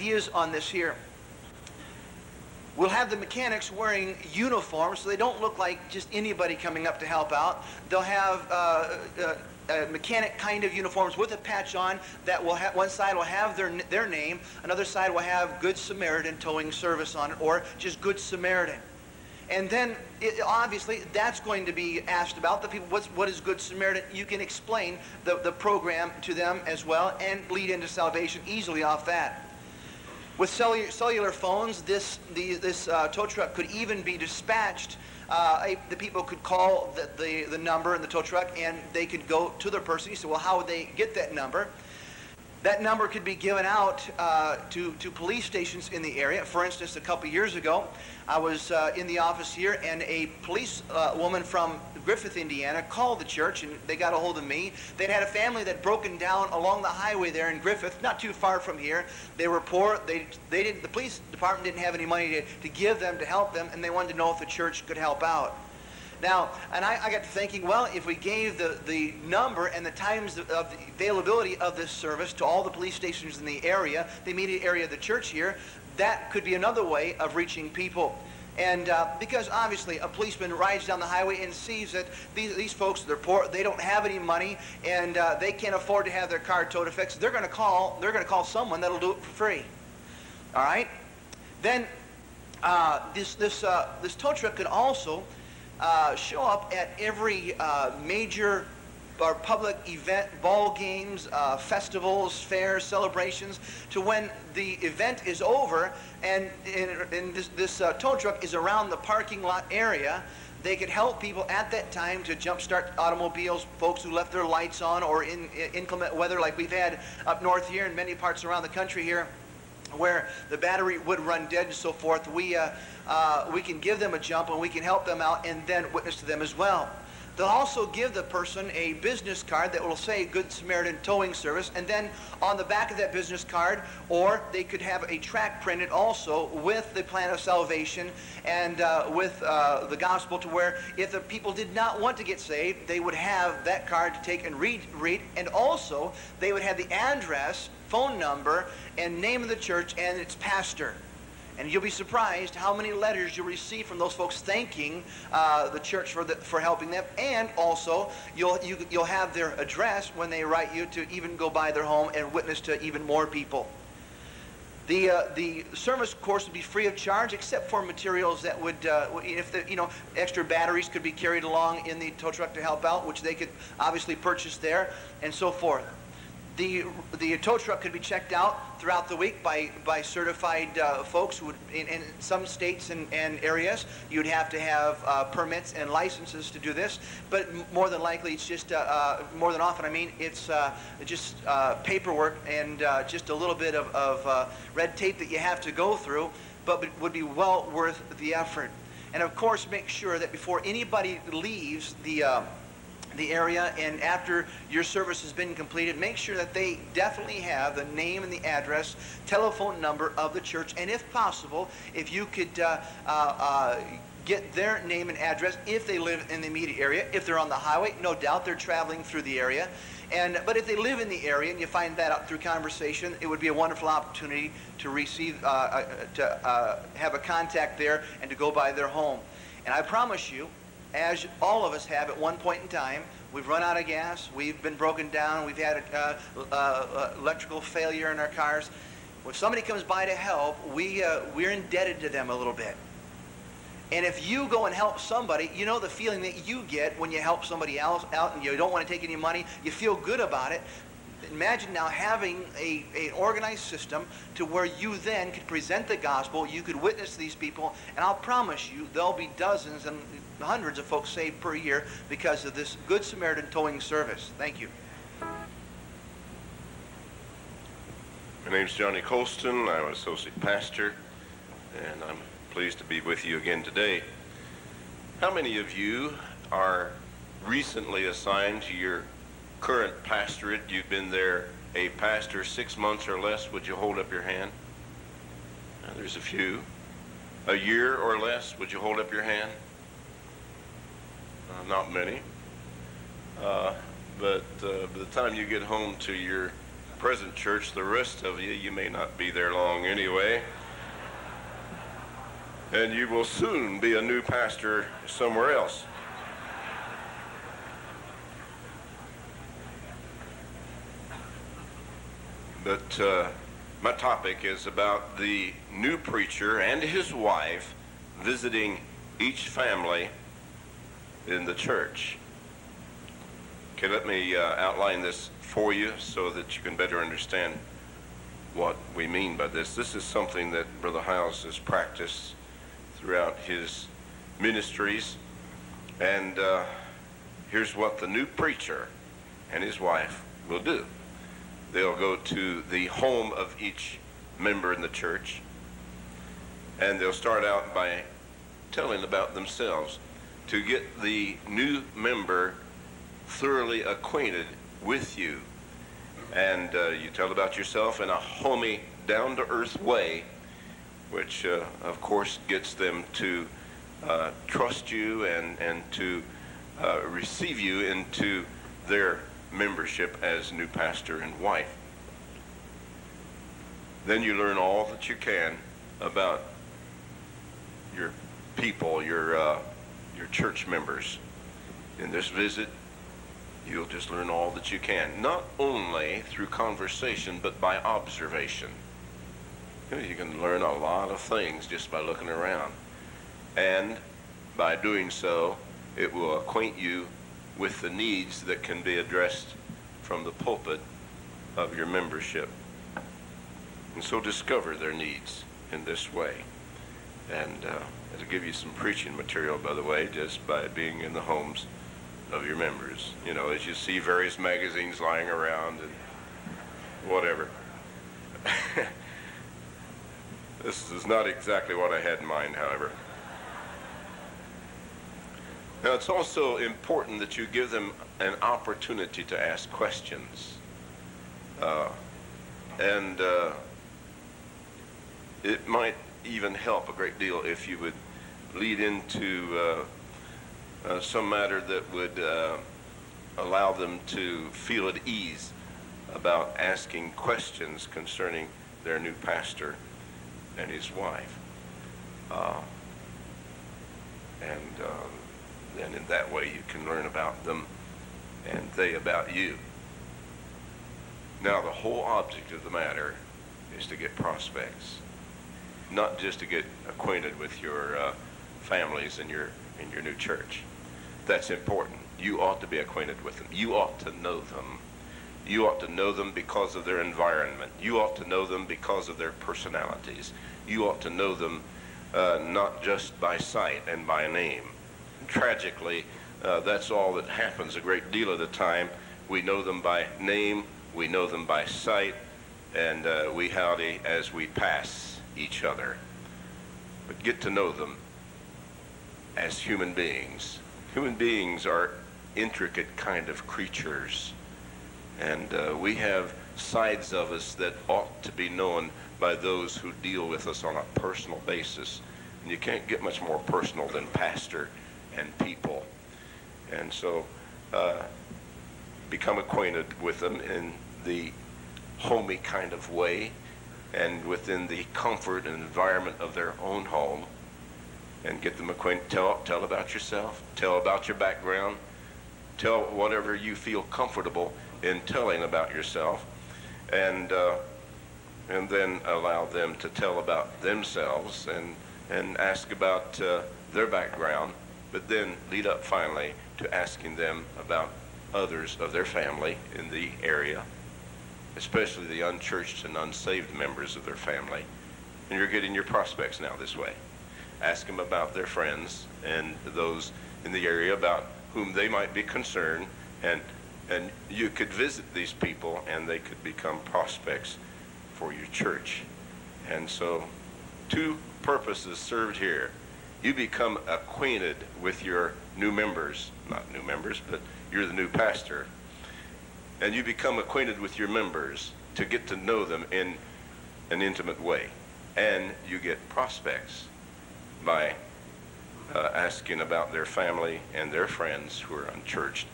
Ideas on this here. We'll have the mechanics wearing uniforms so they don't look like just anybody coming up to help out. They'll have mechanic kind of uniforms with a patch on that will have, one side will have their name, another side will have Good Samaritan Towing Service on it, or just Good Samaritan. And then, obviously, that's going to be asked about. The people, what is Good Samaritan? You can explain the program to them as well and lead into salvation easily off that. With cellular phones, this tow truck could even be dispatched. The people could call the number in the tow truck, and they could go to the person. You say, well, how would they get that number? That number could be given out to police stations in the area. For instance, a couple years ago, I was in the office here, and a police woman from Griffith, Indiana, called the church, and they got a hold of me. They'd had a family that broken down along the highway there in Griffith, not too far from here. They were poor. The police department didn't have any money to give them, to help them, and they wanted to know if the church could help out. Now, and I got to thinking, well, if we gave the number and the times of the availability of this service to all the police stations in the area, the immediate area of the church here, that could be another way of reaching people. And because obviously a policeman rides down the highway and sees that these folks, they're poor, they don't have any money, and they can't afford to have their car towed or fixed, they're going to call someone that'll do it for free. All right? Then this tow truck could also show up at every major or public event, ball games, festivals, fairs, celebrations, to when the event is over and this tow truck is around the parking lot area. They could help people at that time to jumpstart automobiles, folks who left their lights on, or in inclement weather like we've had up north here and many parts around the country here, where the battery would run dead and so forth. We can give them a jump and we can help them out and then witness to them as well. They'll also give the person a business card that will say Good Samaritan Towing Service, and then on the back of that business card, or they could have a tract printed also with the plan of salvation and with the gospel, to where if the people did not want to get saved, they would have that card to take and read, and also they would have the address, phone number, and name of the church and its pastor. And you'll be surprised how many letters you'll receive from those folks thanking the church for helping them. And also, you'll have their address when they write you to even go by their home and witness to even more people. The service course would be free of charge, except for materials that would, if extra batteries could be carried along in the tow truck to help out, which they could obviously purchase there, and so forth. The tow truck could be checked out throughout the week by certified folks who would, in some states and areas, you'd have to have permits and licenses to do this, but more than likely it's just, more than often, I mean, it's just paperwork and just a little bit of red tape that you have to go through, but it would be well worth the effort. And of course, make sure that before anybody leaves the area and after your service has been completed, make sure that they definitely have the name and the address, telephone number of the church, and if possible, if you could get their name and address if they live in the immediate area. If they're on the highway, no doubt they're traveling through the area. But if they live in the area and you find that out through conversation, it would be a wonderful opportunity to receive, to have a contact there and to go by their home. And I promise you, as all of us have at one point in time, we've run out of gas, we've been broken down, we've had electrical failure in our cars. When somebody comes by to help, we're indebted to them a little bit. And if you go and help somebody, you know the feeling that you get when you help somebody else out and you don't want to take any money, you feel good about it. Imagine now having an organized system to where you then could present the gospel, you could witness to these people, and I'll promise you there'll be dozens and hundreds of folks saved per year because of this Good Samaritan towing service. Thank you. My name's Johnny Colston. I'm an associate pastor, and I'm pleased to be with you again today. How many of you are recently assigned to your current pastorate? You've been there a pastor 6 months or less. Would you hold up your hand? There's a few. A year or less. Would you hold up your hand? Not many. But by the time you get home to your present church. The rest of you, you may not be there long anyway. And you will soon be a new pastor somewhere else. But my topic is about the new preacher and his wife visiting each family in the church. Okay, let me outline this for you so that you can better understand what we mean by this. This is something that Brother Hyles has practiced throughout his ministries. And here's what the new preacher and his wife will do. They'll go to the home of each member in the church, and they'll start out by telling about themselves to get the new member thoroughly acquainted with you. And you tell about yourself in a homey, down-to-earth way, which of course gets them to trust you and to receive you into their membership as new pastor and wife. Then you learn all that you can about your people, your church members. In this visit, you'll just learn all that you can, not only through conversation, but by observation. You can learn a lot of things just by looking around. And by doing so, it will acquaint you with the needs that can be addressed from the pulpit of your membership. And so discover their needs in this way. And it'll give you some preaching material, by the way, just by being in the homes of your members. You know, as you see various magazines lying around and whatever. This is not exactly what I had in mind, however. Now, it's also important that you give them an opportunity to ask questions. It might even help a great deal if you would lead into some matter that would allow them to feel at ease about asking questions concerning their new pastor and his wife. And in that way you can learn about them and they about you. Now, the whole object of the matter is to get prospects, not just to get acquainted with your families in your new church. That's important. You ought to be acquainted with them. You ought to know them. You ought to know them because of their environment. You ought to know them because of their personalities. You ought to know them not just by sight and by name. Tragically, that's all that happens a great deal of the time. We know them by name, we know them by sight, and we howdy as we pass each other. But get to know them as human beings. Human beings are intricate kind of creatures, and we have sides of us that ought to be known by those who deal with us on a personal basis. And you can't get much more personal than pastor and people. And so become acquainted with them in the homey kind of way and within the comfort and environment of their own home, and get them acquainted. Tell about yourself, tell about your background, tell whatever you feel comfortable in telling about yourself, and then allow them to tell about themselves and ask about their background, but then lead up finally to asking them about others of their family in the area, especially the unchurched and unsaved members of their family. And you're getting your prospects now this way. Ask them about their friends and those in the area about whom they might be concerned, and you could visit these people and they could become prospects for your church. And so two purposes served here. You become acquainted with your new members, not new members, but you're the new pastor. And you become acquainted with your members to get to know them in an intimate way. And you get prospects by asking about their family and their friends who are unchurched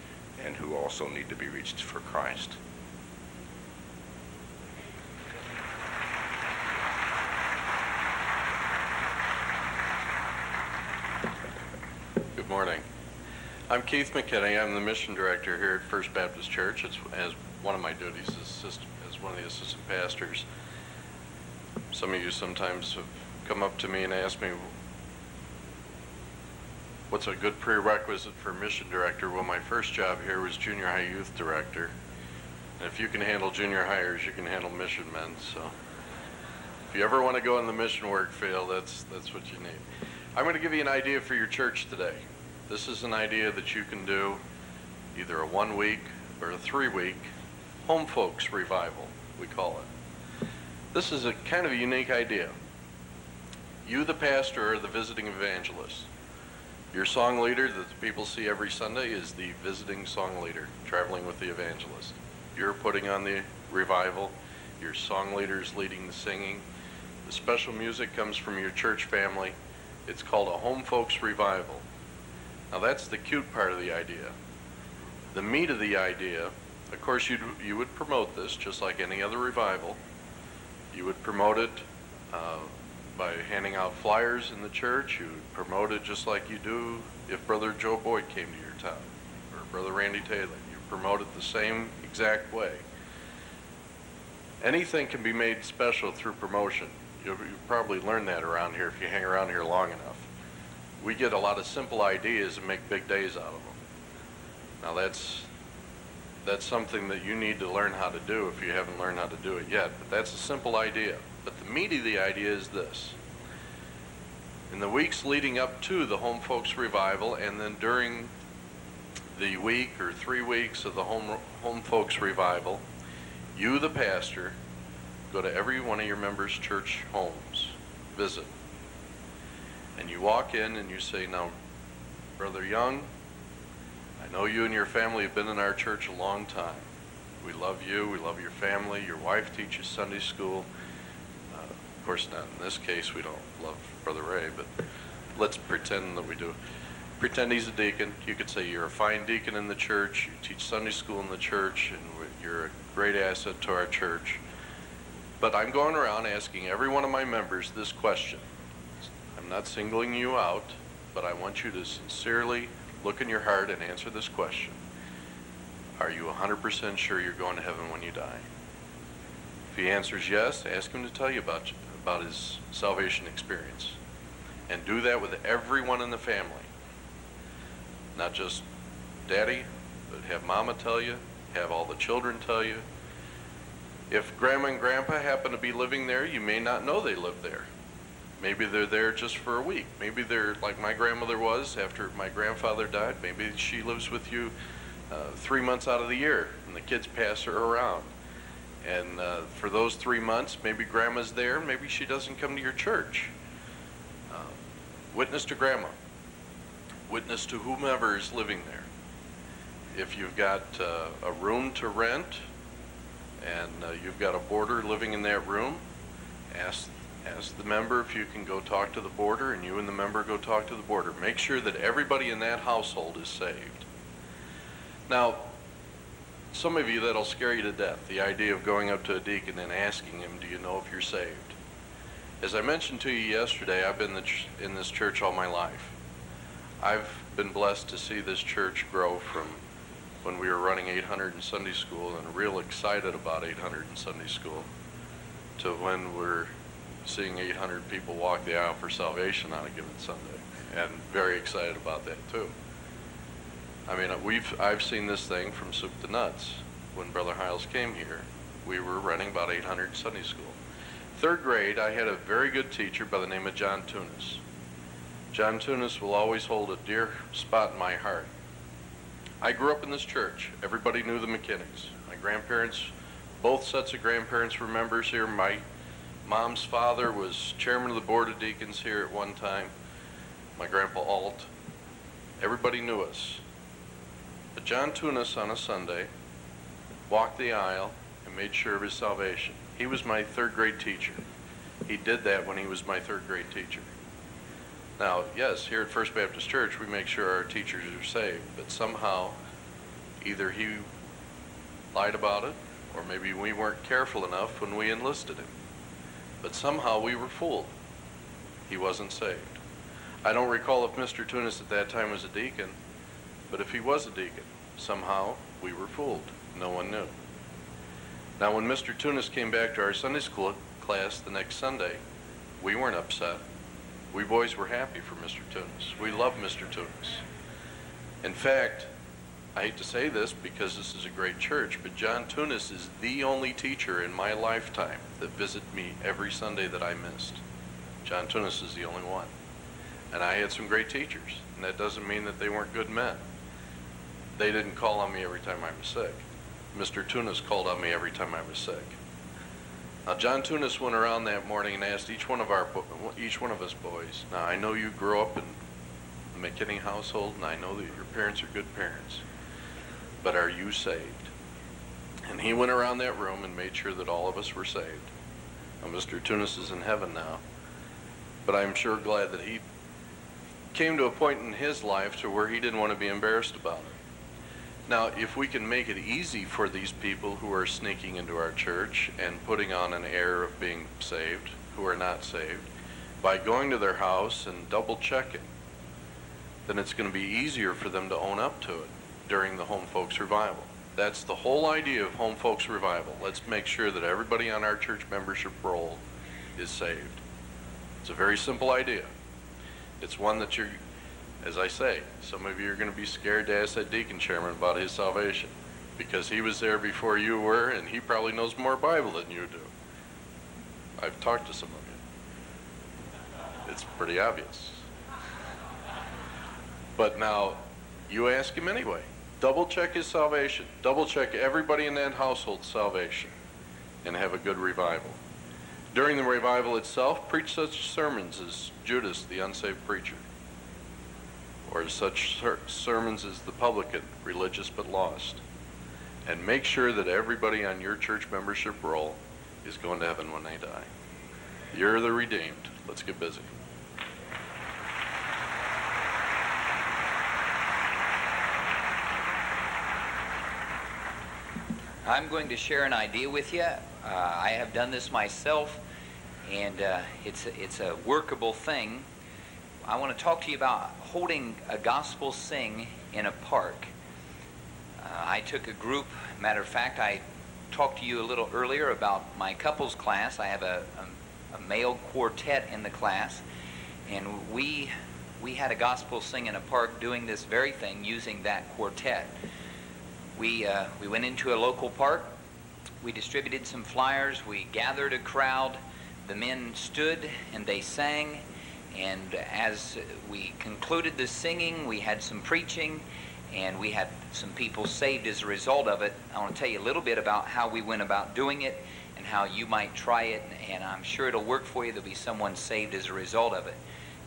and who also need to be reached for Christ. I'm Keith McKinney. I'm the mission director here at First Baptist Church. It's as one of my duties as one of the assistant pastors. Some of you sometimes have come up to me and asked me, what's a good prerequisite for mission director? Well, my first job here was junior high youth director. And if you can handle junior hires, you can handle mission men. So if you ever want to go in the mission work field, that's what you need. I'm going to give you an idea for your church today. This is an idea that you can do either a 1 week or a 3 week home folks revival, we call it. This is a kind of a unique idea. You, the pastor, are the visiting evangelist. Your song leader that the people see every Sunday is the visiting song leader, traveling with the evangelist. You're putting on the revival. Your song leader's leading the singing. The special music comes from your church family. It's called a home folks revival. Now that's the cute part of the idea. The meat of the idea, of course you would promote this just like any other revival. You would promote it by handing out flyers in the church. You would promote it just like you do if Brother Joe Boyd came to your town, or Brother Randy Taylor. You promote it the same exact way. Anything can be made special through promotion. You've probably learned that around here if you hang around here long enough. We get a lot of simple ideas and make big days out of them. Now that's something that you need to learn how to do if you haven't learned how to do it yet. But that's a simple idea. But the meat of the idea is this. In the weeks leading up to the Home Folks Revival, and then during the week or 3 weeks of the Home Folks Revival, you, the pastor, go to every one of your members' church homes, visit. And you walk in and you say, now, Brother Young, I know you and your family have been in our church a long time. We love you. We love your family. Your wife teaches Sunday school. Of course, not in this case. We don't love Brother Ray, but let's pretend that we do. Pretend he's a deacon. You could say you're a fine deacon in the church. You teach Sunday school in the church, and you're a great asset to our church. But I'm going around asking every one of my members this question. I'm not singling you out, but I want you to sincerely look in your heart and answer this question. Are you 100% sure you're going to heaven when you die? If he answers yes, ask him to tell you about his salvation experience. And do that with everyone in the family. Not just Daddy, but have Mama tell you, have all the children tell you. If Grandma and Grandpa happen to be living there, you may not know they live there. Maybe they're there just for a week. Maybe they're like my grandmother was after my grandfather died. Maybe she lives with you 3 months out of the year, and the kids pass her around. And for those 3 months, maybe Grandma's there, maybe she doesn't come to your church. Witness to Grandma. Witness to whomever is living there. If you've got a room to rent, and you've got a boarder living in that room, ask the member if you can go talk to the boarder, and you and the member go talk to the boarder. Make sure that everybody in that household is saved. Now, some of you, that'll scare you to death, the idea of going up to a deacon and asking him, do you know if you're saved? As I mentioned to you yesterday, I've been in this church all my life. I've been blessed to see this church grow from when we were running 800 in Sunday school and real excited about 800 in Sunday school to when we're seeing 800 people walk the aisle for salvation on a given Sunday, and very excited about that too. I mean, I've seen this thing from soup to nuts. When Brother Hyles came here, we were running about 800 in Sunday school. 3rd grade, I had a very good teacher by the name of John Tunis. John Tunis will always hold a dear spot in my heart. I grew up in this church. Everybody knew the McKinneys. My grandparents, both sets of grandparents were members here. My mom's father was chairman of the board of deacons here at one time. My grandpa Alt. Everybody knew us. But John Tunis on a Sunday walked the aisle and made sure of his salvation. He was my 3rd grade teacher. He did that when he was my 3rd grade teacher. Now, yes, here at First Baptist Church, we make sure our teachers are saved, but somehow either he lied about it, or maybe we weren't careful enough when we enlisted him. But somehow we were fooled. He wasn't saved. I don't recall if Mr. Tunis at that time was a deacon, But if he was a deacon, somehow we were fooled. No one knew. Now, when Mr. Tunis came back to our Sunday school class the next Sunday, we weren't upset. We boys were happy for Mr. Tunis. We love Mr. Tunis. In fact, I hate to say this because this is a great church, but John Tunis is the only teacher in my lifetime that visited me every Sunday that I missed. John Tunis is the only one. And I had some great teachers, and that doesn't mean that they weren't good men. They didn't call on me every time I was sick. Mr. Tunis called on me every time I was sick. Now, John Tunis went around that morning and asked each one of us boys, now I know you grew up in the McKinney household, and I know that your parents are good parents, but are you saved? And he went around that room and made sure that all of us were saved. Now, Mr. Tunis is in heaven now, but I'm sure glad that he came to a point in his life to where he didn't want to be embarrassed about it. Now, if we can make it easy for these people who are sneaking into our church and putting on an air of being saved, who are not saved, by going to their house and double checking, then it's going to be easier for them to own up to it during the Home Folks Revival. That's the whole idea of Home Folks Revival. Let's make sure that everybody on our church membership roll is saved. It's a very simple idea. It's one that you're, as I say, some of you are going to be scared to ask that deacon chairman about his salvation because he was there before you were and he probably knows more Bible than you do. I've talked to some of you. It's pretty obvious. But now, you ask him anyway. Double check his salvation. Double check everybody in that household's salvation and have a good revival. During the revival itself, preach such sermons as Judas, the unsaved preacher, or such sermons as the publican, religious but lost. And make sure that everybody on your church membership roll is going to heaven when they die. You're the redeemed. Let's get busy. I'm going to share an idea with you. I have done this myself, and it's a workable thing. I want to talk to you about holding a gospel sing in a park. I took a group. Matter of fact, I talked to you a little earlier about my couples class. I have a male quartet in the class, and we had a gospel sing in a park doing this very thing using that quartet. We went into a local park. We distributed some flyers. We gathered a crowd. The men stood and they sang. And as we concluded the singing, we had some preaching, and we had some people saved as a result of it. I want to tell you a little bit about how we went about doing it and how you might try it, and I'm sure it'll work for you. There'll be someone saved as a result of it.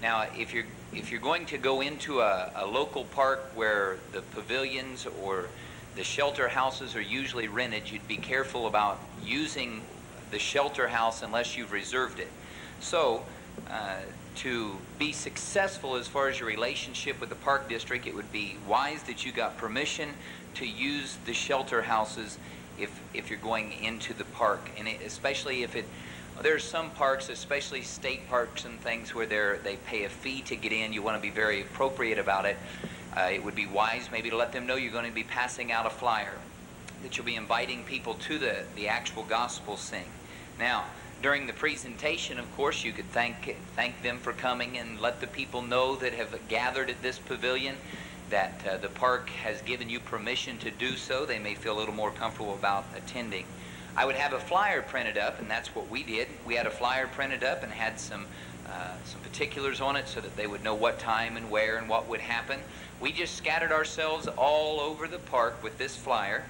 Now, if you're going to go into a local park where the pavilions or the shelter houses are usually rented, you'd be careful about using the shelter house unless you've reserved it. So, to be successful as far as your relationship with the park district, it would be wise that you got permission to use the shelter houses if you're going into the park, and especially if there's some parks, especially state parks and things, where they pay a fee to get in. You want to be very appropriate about it. It would be wise maybe to let them know you're going to be passing out a flyer, that you'll be inviting people to the actual gospel sing. Now, during the presentation, of course, you could thank them for coming and let the people know that have gathered at this pavilion that the park has given you permission to do so. They may feel a little more comfortable about attending. I would have a flyer printed up, and that's what we did. We had a flyer printed up and had some particulars on it so that they would know what time and where and what would happen. We just scattered ourselves all over the park with this flyer.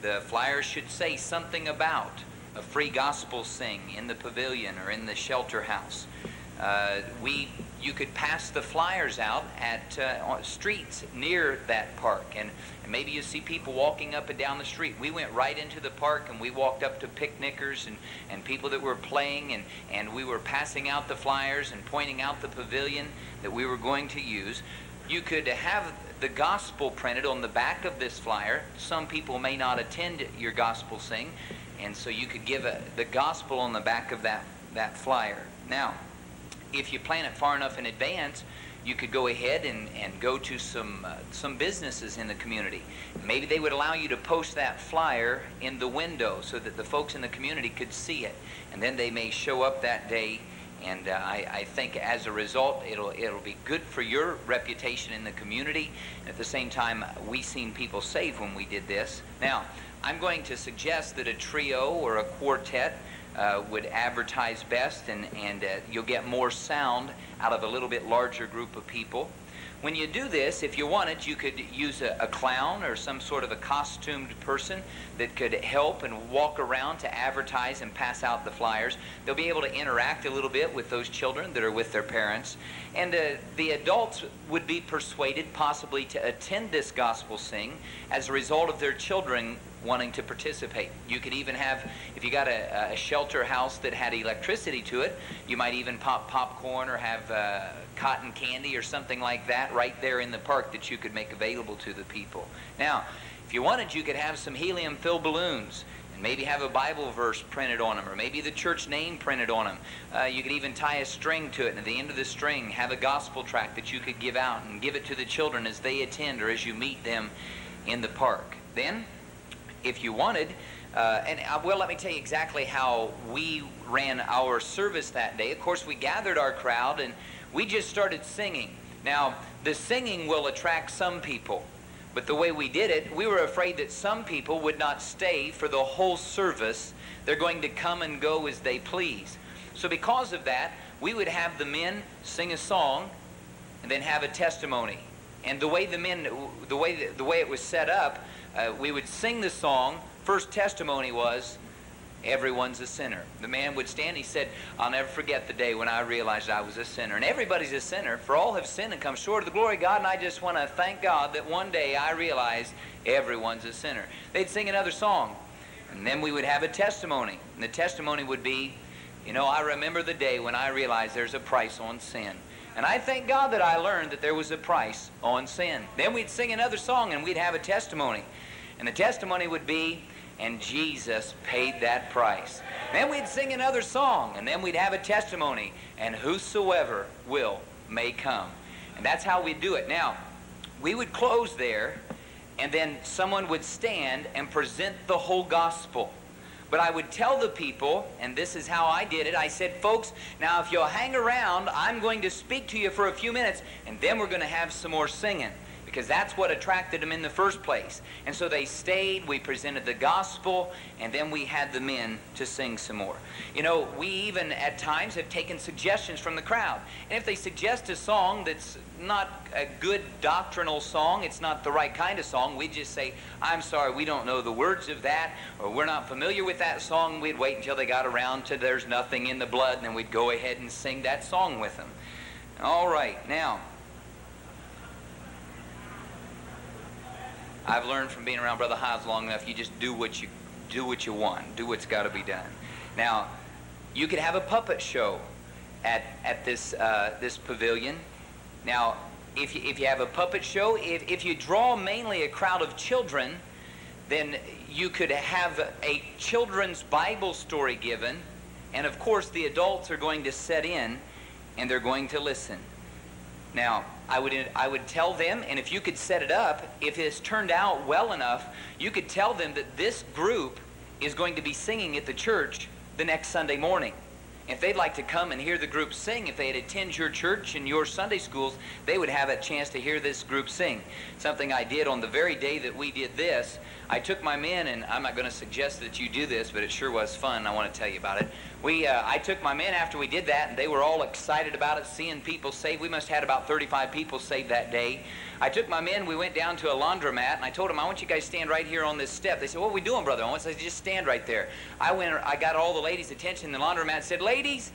The flyer should say something about a free gospel sing in the pavilion or in the shelter house. You could pass the flyers out at streets near that park, and maybe you see people walking up and down the street. We went right into the park and we walked up to picnickers and people that were playing, and we were passing out the flyers and pointing out the pavilion that we were going to use. You could have the gospel printed on the back of this flyer. Some people may not attend your gospel sing, and so you could give the gospel on the back of that flyer. Now, if you plan it far enough in advance, you could go ahead and go to some businesses in the community. Maybe they would allow you to post that flyer in the window so that the folks in the community could see it. And then they may show up that day. And I think as a result, it'll be good for your reputation in the community. At the same time, we've seen people saved when we did this. Now, I'm going to suggest that a trio or a quartet would advertise best, and you'll get more sound out of a little bit larger group of people. When you do this, if you wanted, you could use a clown or some sort of a costumed person that could help and walk around to advertise and pass out the flyers. They'll be able to interact a little bit with those children that are with their parents. And the adults would be persuaded possibly to attend this gospel sing as a result of their children wanting to participate. You could even have, if you got a shelter house that had electricity to it, you might even pop popcorn or have cotton candy or something like that right there in the park that you could make available to the people. Now, if you wanted, you could have some helium-filled balloons and maybe have a Bible verse printed on them, or maybe the church name printed on them. You could even tie a string to it, and at the end of the string have a gospel tract that you could give out and give it to the children as they attend or as you meet them in the park. Then, if you wanted, well, let me tell you exactly how we ran our service that day. Of course, we gathered our crowd and we just started singing. Now, the singing will attract some people, but the way we did it, we were afraid that some people would not stay for the whole service. They're going to come and go as they please. So because of that, we would have the men sing a song and then have a testimony. And the way the way it was set up, we would sing the song. First testimony was, everyone's a sinner. The man would stand, he said, I'll never forget the day when I realized I was a sinner. And everybody's a sinner, for all have sinned and come short of the glory of God, and I just want to thank God that one day I realized everyone's a sinner. They'd sing another song, and then we would have a testimony. And the testimony would be, I remember the day when I realized there's a price on sin. And I thank God that I learned that there was a price on sin. Then we'd sing another song and we'd have a testimony. And the testimony would be, and Jesus paid that price. Then we'd sing another song and then we'd have a testimony, and whosoever will may come. And that's how we do it. Now, we would close there, and then someone would stand and present the whole gospel. But I would tell the people, and this is how I did it, I said, folks, now if you'll hang around, I'm going to speak to you for a few minutes, and then we're going to have some more singing, because that's what attracted them in the first place. And so they stayed, we presented the gospel, and then we had the men to sing some more. We even at times have taken suggestions from the crowd. And if they suggest a song that's not a good doctrinal song, it's not the right kind of song, we'd just say, I'm sorry, we don't know the words of that, or we're not familiar with that song. We'd wait until they got around to There's Nothing in the Blood, and then we'd go ahead and sing that song with them. All right, now, I've learned from being around Brother Hyles long enough, you just do what you want. Do what's got to be done. Now, you could have a puppet show at this pavilion. Now, if you have a puppet show, if you draw mainly a crowd of children, then you could have a children's Bible story given, and of course the adults are going to set in and they're going to listen. Now, I would tell them, and if you could set it up, if it's turned out well enough, you could tell them that this group is going to be singing at the church the next Sunday morning. If they'd like to come and hear the group sing, if they'd attend your church and your Sunday schools, they would have a chance to hear this group sing. Something I did on the very day that we did this, I took my men, and I'm not going to suggest that you do this, but it sure was fun. I want to tell you about it. I took my men after we did that, and they were all excited about it, seeing people saved. We must have had about 35 people saved that day. I took my men, we went down to a laundromat, and I told them, I want you guys to stand right here on this step. They said, what are we doing, Brother Owens? I said, just stand right there. I got all the ladies' attention in the laundromat and said, ladies,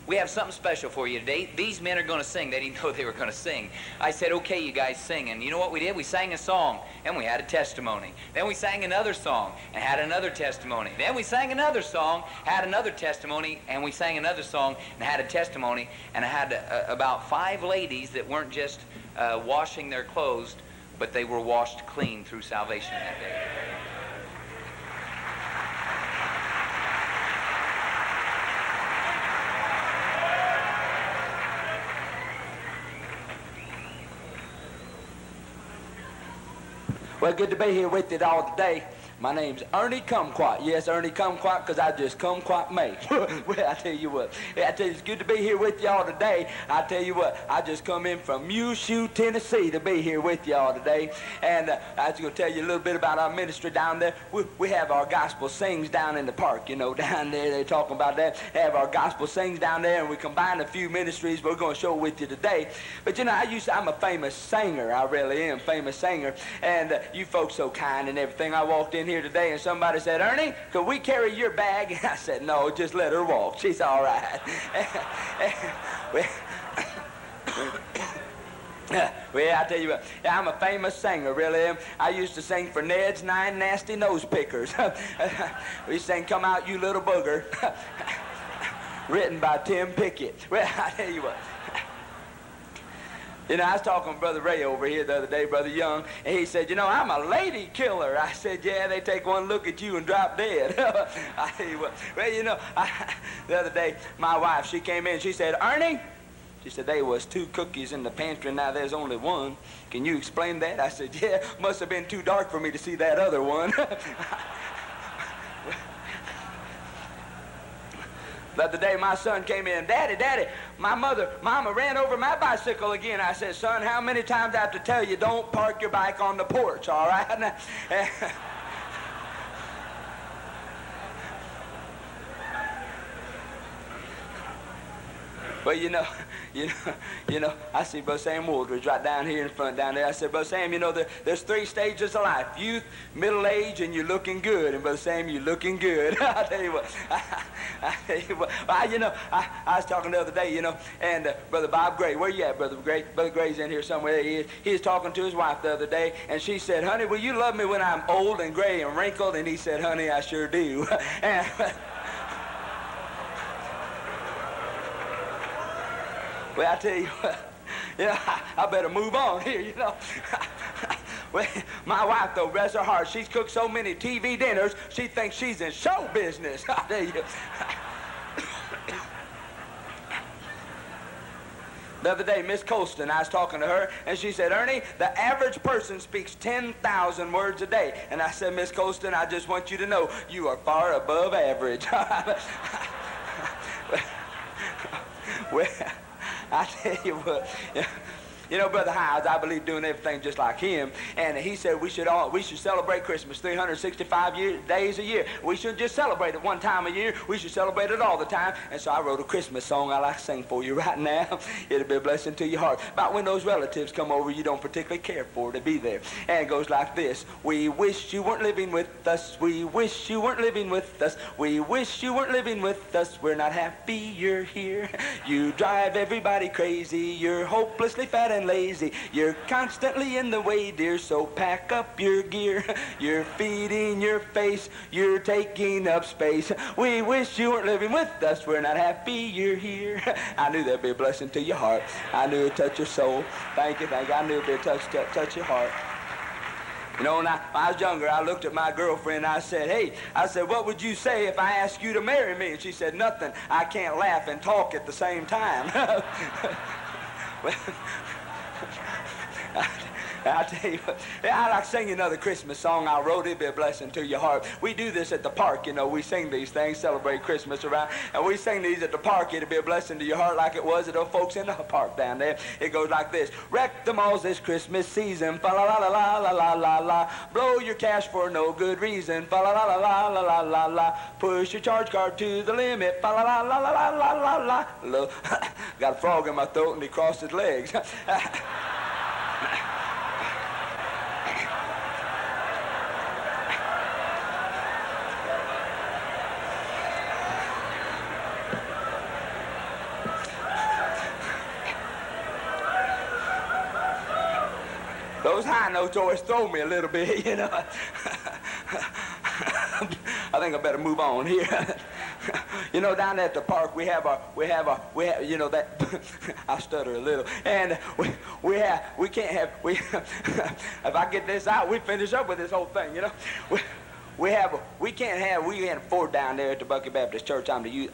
we have something special for you today. These men are going to sing. They didn't know they were going to sing. I said, okay, you guys sing. And you know what we did? We sang a song, and we had a testimony. Then we sang another song, and had another testimony. Then we sang another song, had another testimony, and we sang another song, and had a testimony. And I had about 5 ladies that weren't just washing their clothes, but they were washed clean through salvation that day. Well, good to be here with you all today. My name's Ernie Kumquat. Yes, Ernie Kumquat, because I just kumquat me. Well, I tell you what. I tell you, it's good to be here with y'all today. I tell you what, I just come in from Muleshoe, Tennessee to be here with y'all today. And I was going to tell you a little bit about our ministry down there. We have our gospel sings down in the park, you know, down there. They're talking about that. Have our gospel sings down there, and we combine a few ministries we're going to show with you today. But, you know, I'm a famous singer. I really am a famous singer. And you folks so kind and everything. I walked in here today and somebody said, Ernie, could we carry your bag? And I said, no, just let her walk. She's all right. Well, I tell you what, I'm a famous singer, really am. I used to sing for Ned's Nine Nasty Nose Pickers. We sang Come Out You Little Booger, written by Tim Pickett. Well, I tell you what. You know, I was talking with Brother Ray over here the other day, Brother Young, and he said, you know, I'm a lady killer. I said, yeah, they take one look at you and drop dead. I tell you what, well, you know, the other day, my wife, she came in, she said, Ernie, she said, there was 2 cookies in the pantry, now there's only 1. Can you explain that? I said, yeah, must have been too dark for me to see that other one. The other day, my son came in, Daddy, Mama ran over my bicycle again. I said, son, how many times do I have to tell you don't park your bike on the porch, all right? Well, you know, I see Brother Sam Wooldridge right down here in front down there. I said, Brother Sam, you know, there's 3 stages of life: youth, middle age, and you're looking good. And Brother Sam, you're looking good. I tell you what, I was talking the other day, you know, and Brother Bob Gray, where you at, Brother Gray? Brother Gray's in here somewhere. He is. He was talking to his wife the other day, and she said, honey, will you love me when I'm old and gray and wrinkled? And he said, honey, I sure do. And, well, I tell you what, you know, I better move on here, you know. Well, my wife, though, bless her heart, she's cooked so many TV dinners, she thinks she's in show business. I tell you. The other day, Miss Colston, I was talking to her, and she said, Ernie, the average person speaks 10,000 words a day. And I said, Miss Colston, I just want you to know you are far above average. Well, I tell you what, you know, Brother Hyles, I believe doing everything just like him, and he said we should celebrate Christmas 365 days a year. We shouldn't just celebrate it one time a year. We should celebrate it all the time. And so I wrote a Christmas song I like to sing for you right now. It'll be a blessing to your heart. About when those relatives come over you don't particularly care for to be there. And it goes like this: we wish you weren't living with us. We wish you weren't living with us. We wish you weren't living with us. We're not happy you're here. You drive everybody crazy. You're hopelessly fat and lazy. You're constantly in the way, dear, so pack up your gear. You're feeding your face. You're taking up space. We wish you weren't living with us. We're not happy you're here. I knew that'd be a blessing to your heart. I knew it'd touch your soul. Thank you. I knew it'd be a touch your heart. You know, when I was younger, I looked at my girlfriend and I said, hey, what would you say if I asked you to marry me? And she said, nothing. I can't laugh and talk at the same time. Well, I tell you what, I like to sing another Christmas song I wrote. It'd be a blessing to your heart. We do this at the park, you know. We sing these things, celebrate Christmas around, and we sing these at the park. It'd be a blessing to your heart like it was to those folks in the park down there. It goes like this: wreck the malls this Christmas season, fa la la la la la la la la. Blow your cash for no good reason, fa la la la la la la la la. Push your charge card to the limit, fa la la la la la la la la. Got a frog in my throat and he crossed his legs. Those high notes always throw me a little bit, you know. I think I better move on here. You know, down at the park we have, you know, that I stutter a little, and we can't have, if I get this out, we finish up with this whole thing, you know. We can't afford down there at the Bucky Baptist Church. I'm the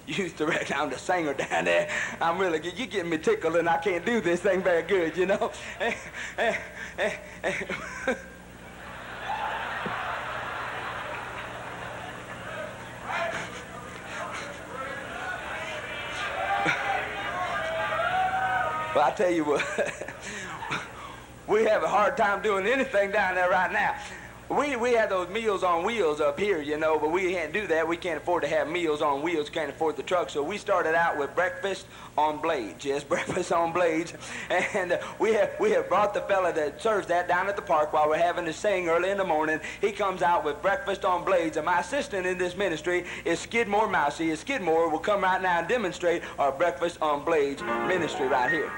youth director. I'm the singer down there. I'm really good. You're getting me tickled, and I can't do this thing very good, you know. Well, I tell you what, we have a hard time doing anything down there right now. We have those Meals on Wheels up here, you know, but we can't do that. We can't afford to have Meals on Wheels, can't afford the truck. So we started out with breakfast on blades. Yes, breakfast on blades. And we have brought the fella that serves that down at the park while we're having to sing early in the morning. He comes out with breakfast on blades. And my assistant in this ministry is Skidmore Mousy. And Skidmore will come right now and demonstrate our breakfast on blades ministry right here.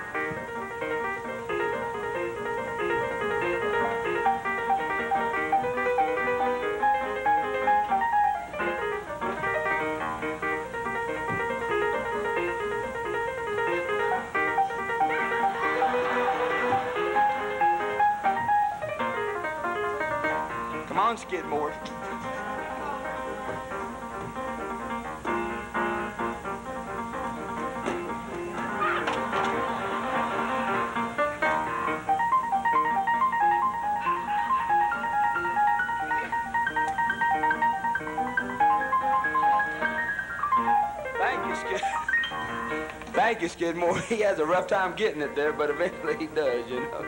Come on, Skidmore. Thank you, Thank you, Skidmore. He has a rough time getting it there, but eventually he does, you know.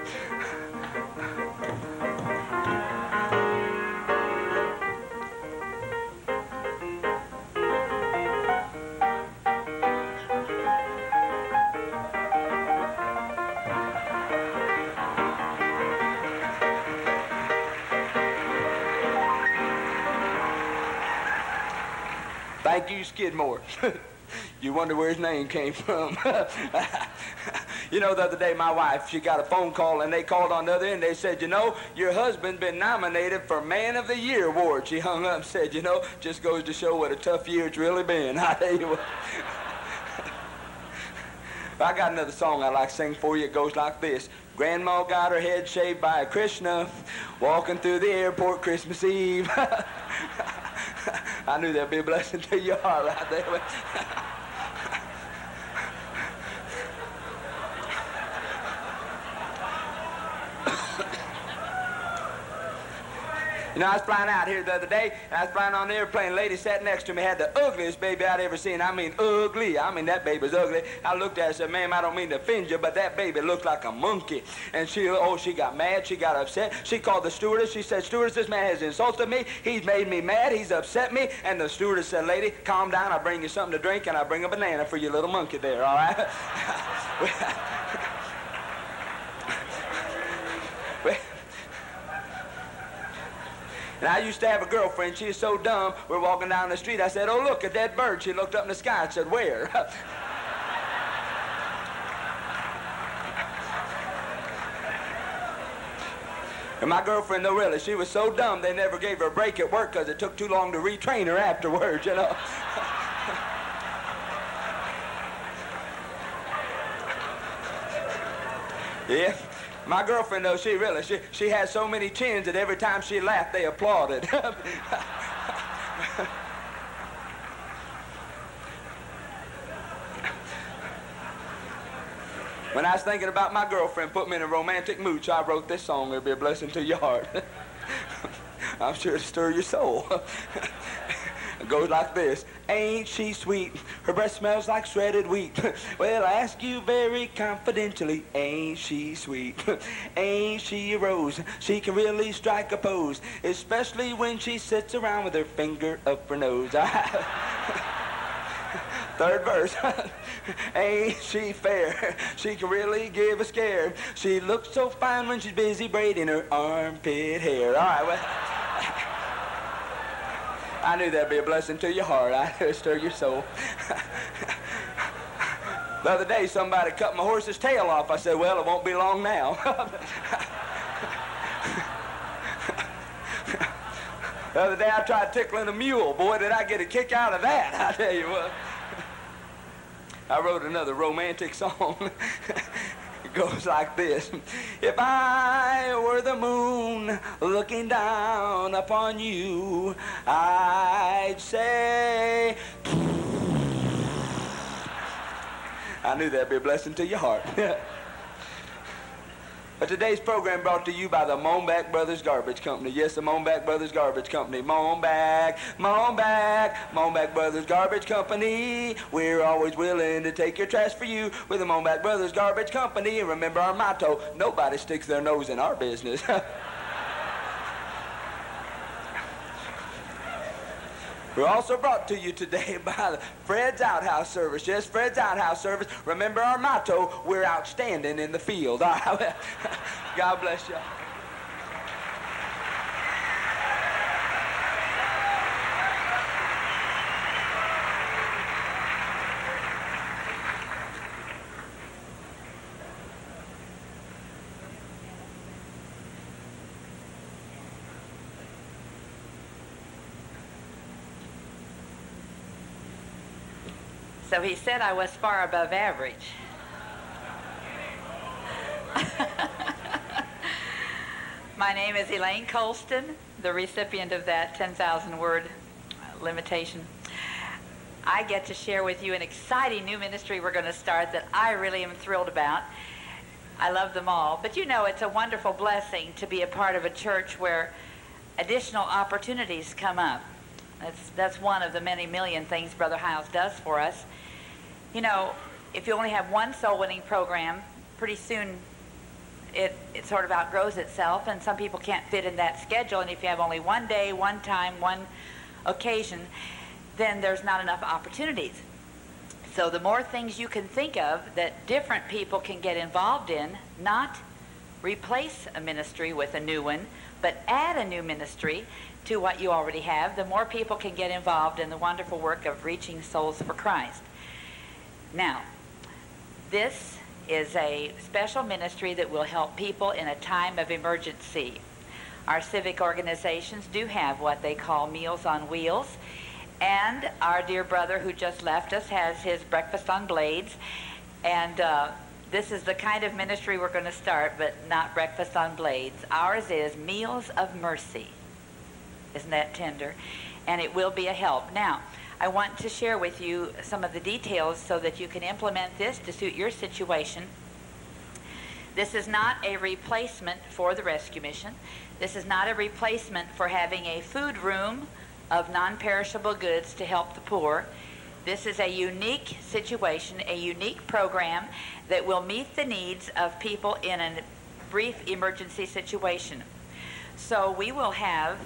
Thank you, Skidmore. You wonder where his name came from. You know, the other day, my wife, she got a phone call, and they called on the other end. They said, you know, your husband's been nominated for Man of the Year award. She hung up and said, you know, just goes to show what a tough year it's really been. I tell you what. I got another song I'd like to sing for you. It goes like this. Grandma got her head shaved by a Krishna, walking through the airport Christmas Eve. I knew that'd be a blessing to your heart right there. You know, I was flying out here the other day, and I was flying on the airplane. A lady sat next to me, had the ugliest baby I'd ever seen. I mean, ugly. I mean, that baby's ugly. I looked at her and said, ma'am, I don't mean to offend you, but that baby looked like a monkey. And she got mad. She got upset. She called the stewardess. She said, stewardess, this man has insulted me. He's made me mad. He's upset me. And the stewardess said, lady, calm down. I'll bring you something to drink, and I'll bring a banana for your little monkey there, all right? And I used to have a girlfriend. She was so dumb. We're walking down the street. I said, oh, look, a dead bird. She looked up in the sky and said, where? And my girlfriend, though, really, she was so dumb they never gave her a break at work because it took too long to retrain her afterwards, you know. Yeah. My girlfriend, though, she had so many chins that every time she laughed, they applauded. When I was thinking about my girlfriend, put me in a romantic mood, so I wrote this song. It'll be a blessing to your heart. I'm sure it'll stir your soul. It goes like this. Ain't she sweet? Her breath smells like shredded wheat. Well, I ask you very confidentially, ain't she sweet? Ain't she a rose? She can really strike a pose, especially when she sits around with her finger up her nose. Third verse. Ain't she fair? She can really give a scare. She looks so fine when she's busy braiding her armpit hair. All right, well. I knew that'd be a blessing to your heart. I'd stir your soul. The other day, somebody cut my horse's tail off. I said, well, it won't be long now. The other day, I tried tickling a mule. Boy, did I get a kick out of that, I tell you what. I wrote another romantic song. It goes like this. If I were the moon looking down upon you, I'd say... I knew that'd be a blessing to your heart. Today's program brought to you by the Moanback Brothers Garbage Company. Yes, the Moanback Brothers Garbage Company. Moanback, Moanback Brothers Garbage Company. We're always willing to take your trash for you with the Moanback Brothers Garbage Company. And remember our motto, nobody sticks their nose in our business. We're also brought to you today by the Fred's Outhouse Service. Yes, Fred's Outhouse Service. Remember our motto, we're outstanding in the field. All right. God bless you. So he said I was far above average. My name is Elaine Colston, the recipient of that 10,000 word limitation. I get to share with you an exciting new ministry we're going to start that I really am thrilled about. I love them all. But you know, it's a wonderful blessing to be a part of a church where additional opportunities come up. That's one of the many million things Brother Hyles does for us. You know, if you only have one soul-winning program, pretty soon it sort of outgrows itself, and some people can't fit in that schedule. And if you have only one day, one time, one occasion, then there's not enough opportunities. So the more things you can think of that different people can get involved in, not replace a ministry with a new one, but add a new ministry to what you already have, the more people can get involved in the wonderful work of reaching souls for Christ. Now, this is a special ministry that will help people in a time of emergency. Our civic organizations do have what they call Meals on Wheels, and our dear brother who just left us has his Breakfast on Blades, and this is the kind of ministry we're going to start, but not Breakfast on Blades. Ours is Meals of Mercy. Isn't that tender? And it will be a help. Now, I want to share with you some of the details so that you can implement this to suit your situation. This is not a replacement for the rescue mission. This is not a replacement for having a food room of non-perishable goods to help the poor. This is a unique situation, a unique program that will meet the needs of people in a brief emergency situation. So we will have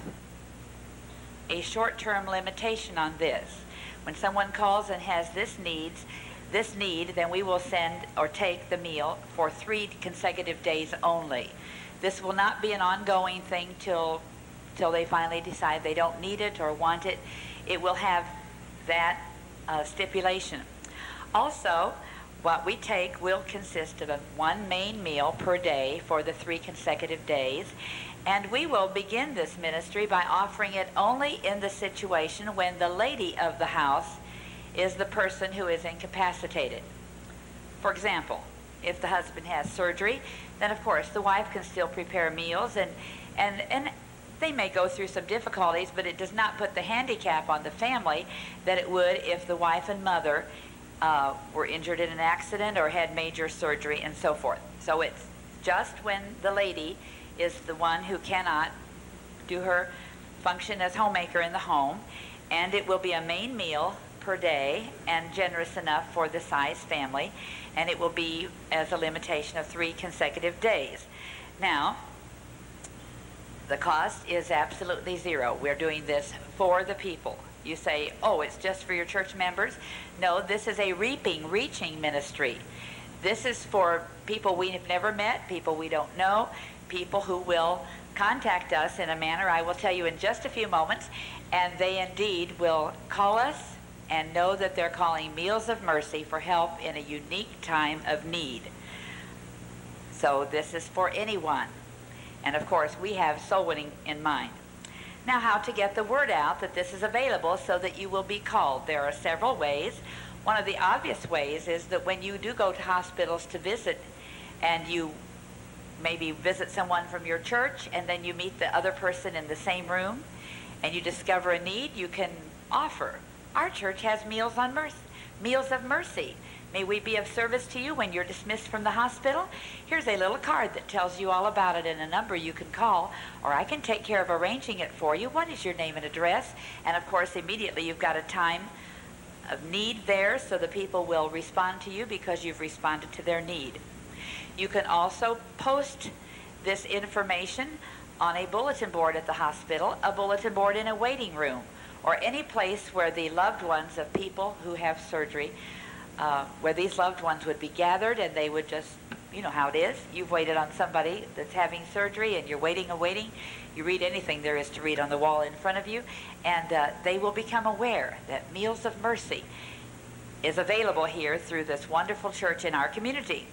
a short-term limitation on this. When someone calls and has this need, then we will send or take the meal for 3 consecutive days only. This will not be an ongoing thing till they finally decide they don't need it or want it. It will have that stipulation. Also, what we take will consist of one main meal per day for the 3 consecutive days. And we will begin this ministry by offering it only in the situation when the lady of the house is the person who is incapacitated. For example, if the husband has surgery, then of course the wife can still prepare meals, and they may go through some difficulties, but it does not put the handicap on the family that it would if the wife and mother were injured in an accident or had major surgery and so forth. So it's just when the lady is the one who cannot do her function as homemaker in the home, and it will be a main meal per day and generous enough for the size family, and it will be as a limitation of 3 consecutive days. Now, the cost is absolutely zero. We're doing this for the people. You say, oh, it's just for your church members? No, this is a reaching ministry. This is for people we have never met, people we don't know, people who will contact us in a manner I will tell you in just a few moments, and they indeed will call us and know that they're calling Meals of Mercy for help in a unique time of need. So this is for anyone. And of course, we have soul winning in mind. Now, how to get the word out that this is available so that you will be called. There are several ways. One of the obvious ways is that when you do go to hospitals to visit, and you maybe visit someone from your church, and then you meet the other person in the same room, and you discover a need, you can offer. Our church has Meals of Mercy. May we be of service to you when you're dismissed from the hospital? Here's a little card that tells you all about it and a number you can call, or I can take care of arranging it for you. What is your name and address? And of course, immediately you've got a time of need there, so the people will respond to you because you've responded to their need. You can also post this information on a bulletin board at the hospital, a bulletin board in a waiting room, or any place where the loved ones of people who have surgery, where these loved ones would be gathered, and they would just, you know how it is. You've waited on somebody that's having surgery, and you're waiting and waiting. You read anything there is to read on the wall in front of you, and they will become aware that Meals of Mercy is available here through this wonderful church in our community.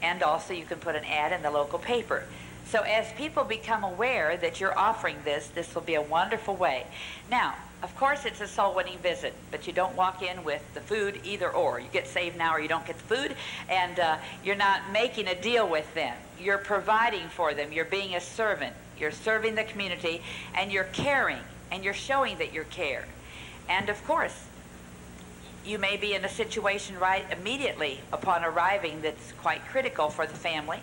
And also you can put an ad in the local paper. So as people become aware that you're offering this, this will be a wonderful way. Now, of course, it's a soul-winning visit, but you don't walk in with the food either or. You get saved now or you don't get the food, and you're not making a deal with them. You're providing for them. You're being a servant. You're serving the community, and you're caring, and you're showing that you care. And of course, you may be in a situation right immediately upon arriving that's quite critical for the family,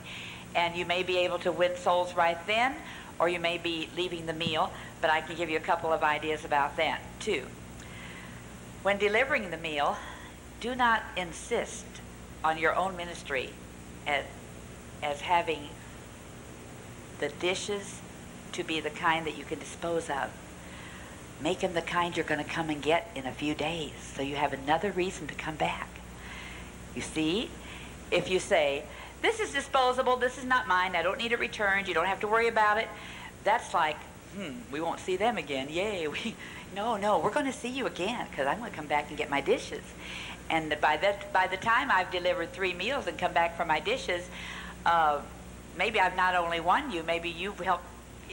and you may be able to win souls right then, or you may be leaving the meal, but I can give you a couple of ideas about that too. When delivering the meal, do not insist on your own ministry as having the dishes to be the kind that you can dispose of. Make them the kind you're going to come and get in a few days, so you have another reason to come back. You see, if you say, this is disposable, this is not mine, I don't need it returned, you don't have to worry about it, that's like, we won't see them again, yay. No, we're going to see you again, because I'm going to come back and get my dishes. And by the time I've delivered 3 meals and come back for my dishes, maybe I've not only won you, maybe you've helped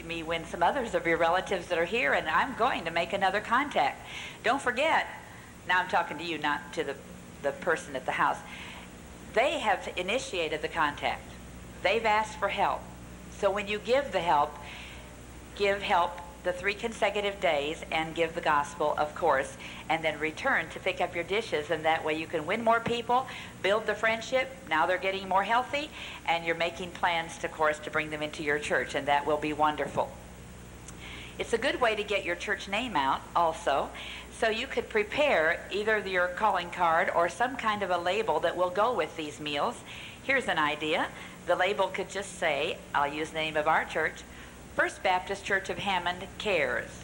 me win some others of your relatives that are here, and I'm going to make another contact. Don't forget, now I'm talking to you, not to the person at the house. They have initiated the contact. They've asked for help. So when you give the help, give help the 3 consecutive days and give the gospel, of course, and then return to pick up your dishes, and that way you can win more people, build the friendship. Now they're getting more healthy, and you're making plans, of course, to bring them into your church, and that will be wonderful. It's a good way to get your church name out also. So you could prepare either your calling card or some kind of a label that will go with these meals. Here's an idea. The label could just say, I'll use the name of our church, First Baptist Church of Hammond Cares.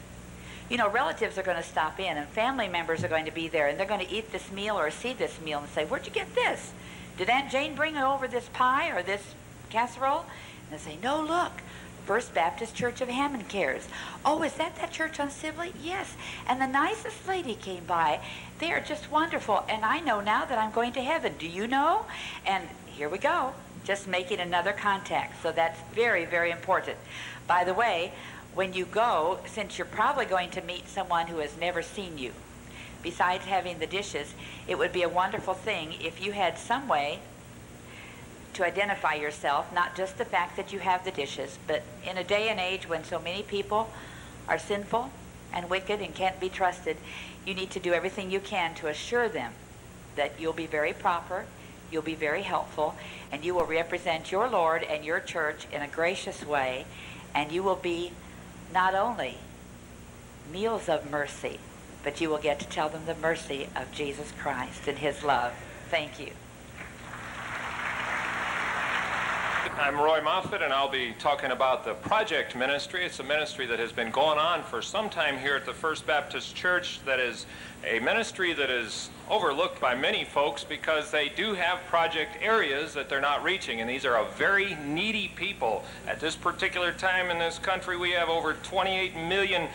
You know, relatives are going to stop in, and family members are going to be there, and they're going to eat this meal or see this meal and say, where'd you get this? Did Aunt Jane bring over this pie or this casserole? And they say, no, look, First Baptist Church of Hammond Cares. Oh, is that church on Sibley? Yes. And the nicest lady came by. They are just wonderful, and I know now that I'm going to heaven. Do you know? And here we go, just making another contact. So that's very, very important. By the way, when you go, since you're probably going to meet someone who has never seen you, besides having the dishes, it would be a wonderful thing if you had some way to identify yourself, not just the fact that you have the dishes, but in a day and age when so many people are sinful and wicked and can't be trusted, you need to do everything you can to assure them that you'll be very proper, you'll be very helpful, and you will represent your Lord and your church in a gracious way, and you will be not only meals of mercy, but you will get to tell them the mercy of Jesus Christ and his love. Thank you. I'm Roy Moffett, and I'll be talking about the Project Ministry. It's a ministry that has been going on for some time here at the First Baptist Church, that is a ministry that is overlooked by many folks because they do have project areas that they're not reaching, and these are a very needy people. At this particular time in this country, we have over 28 million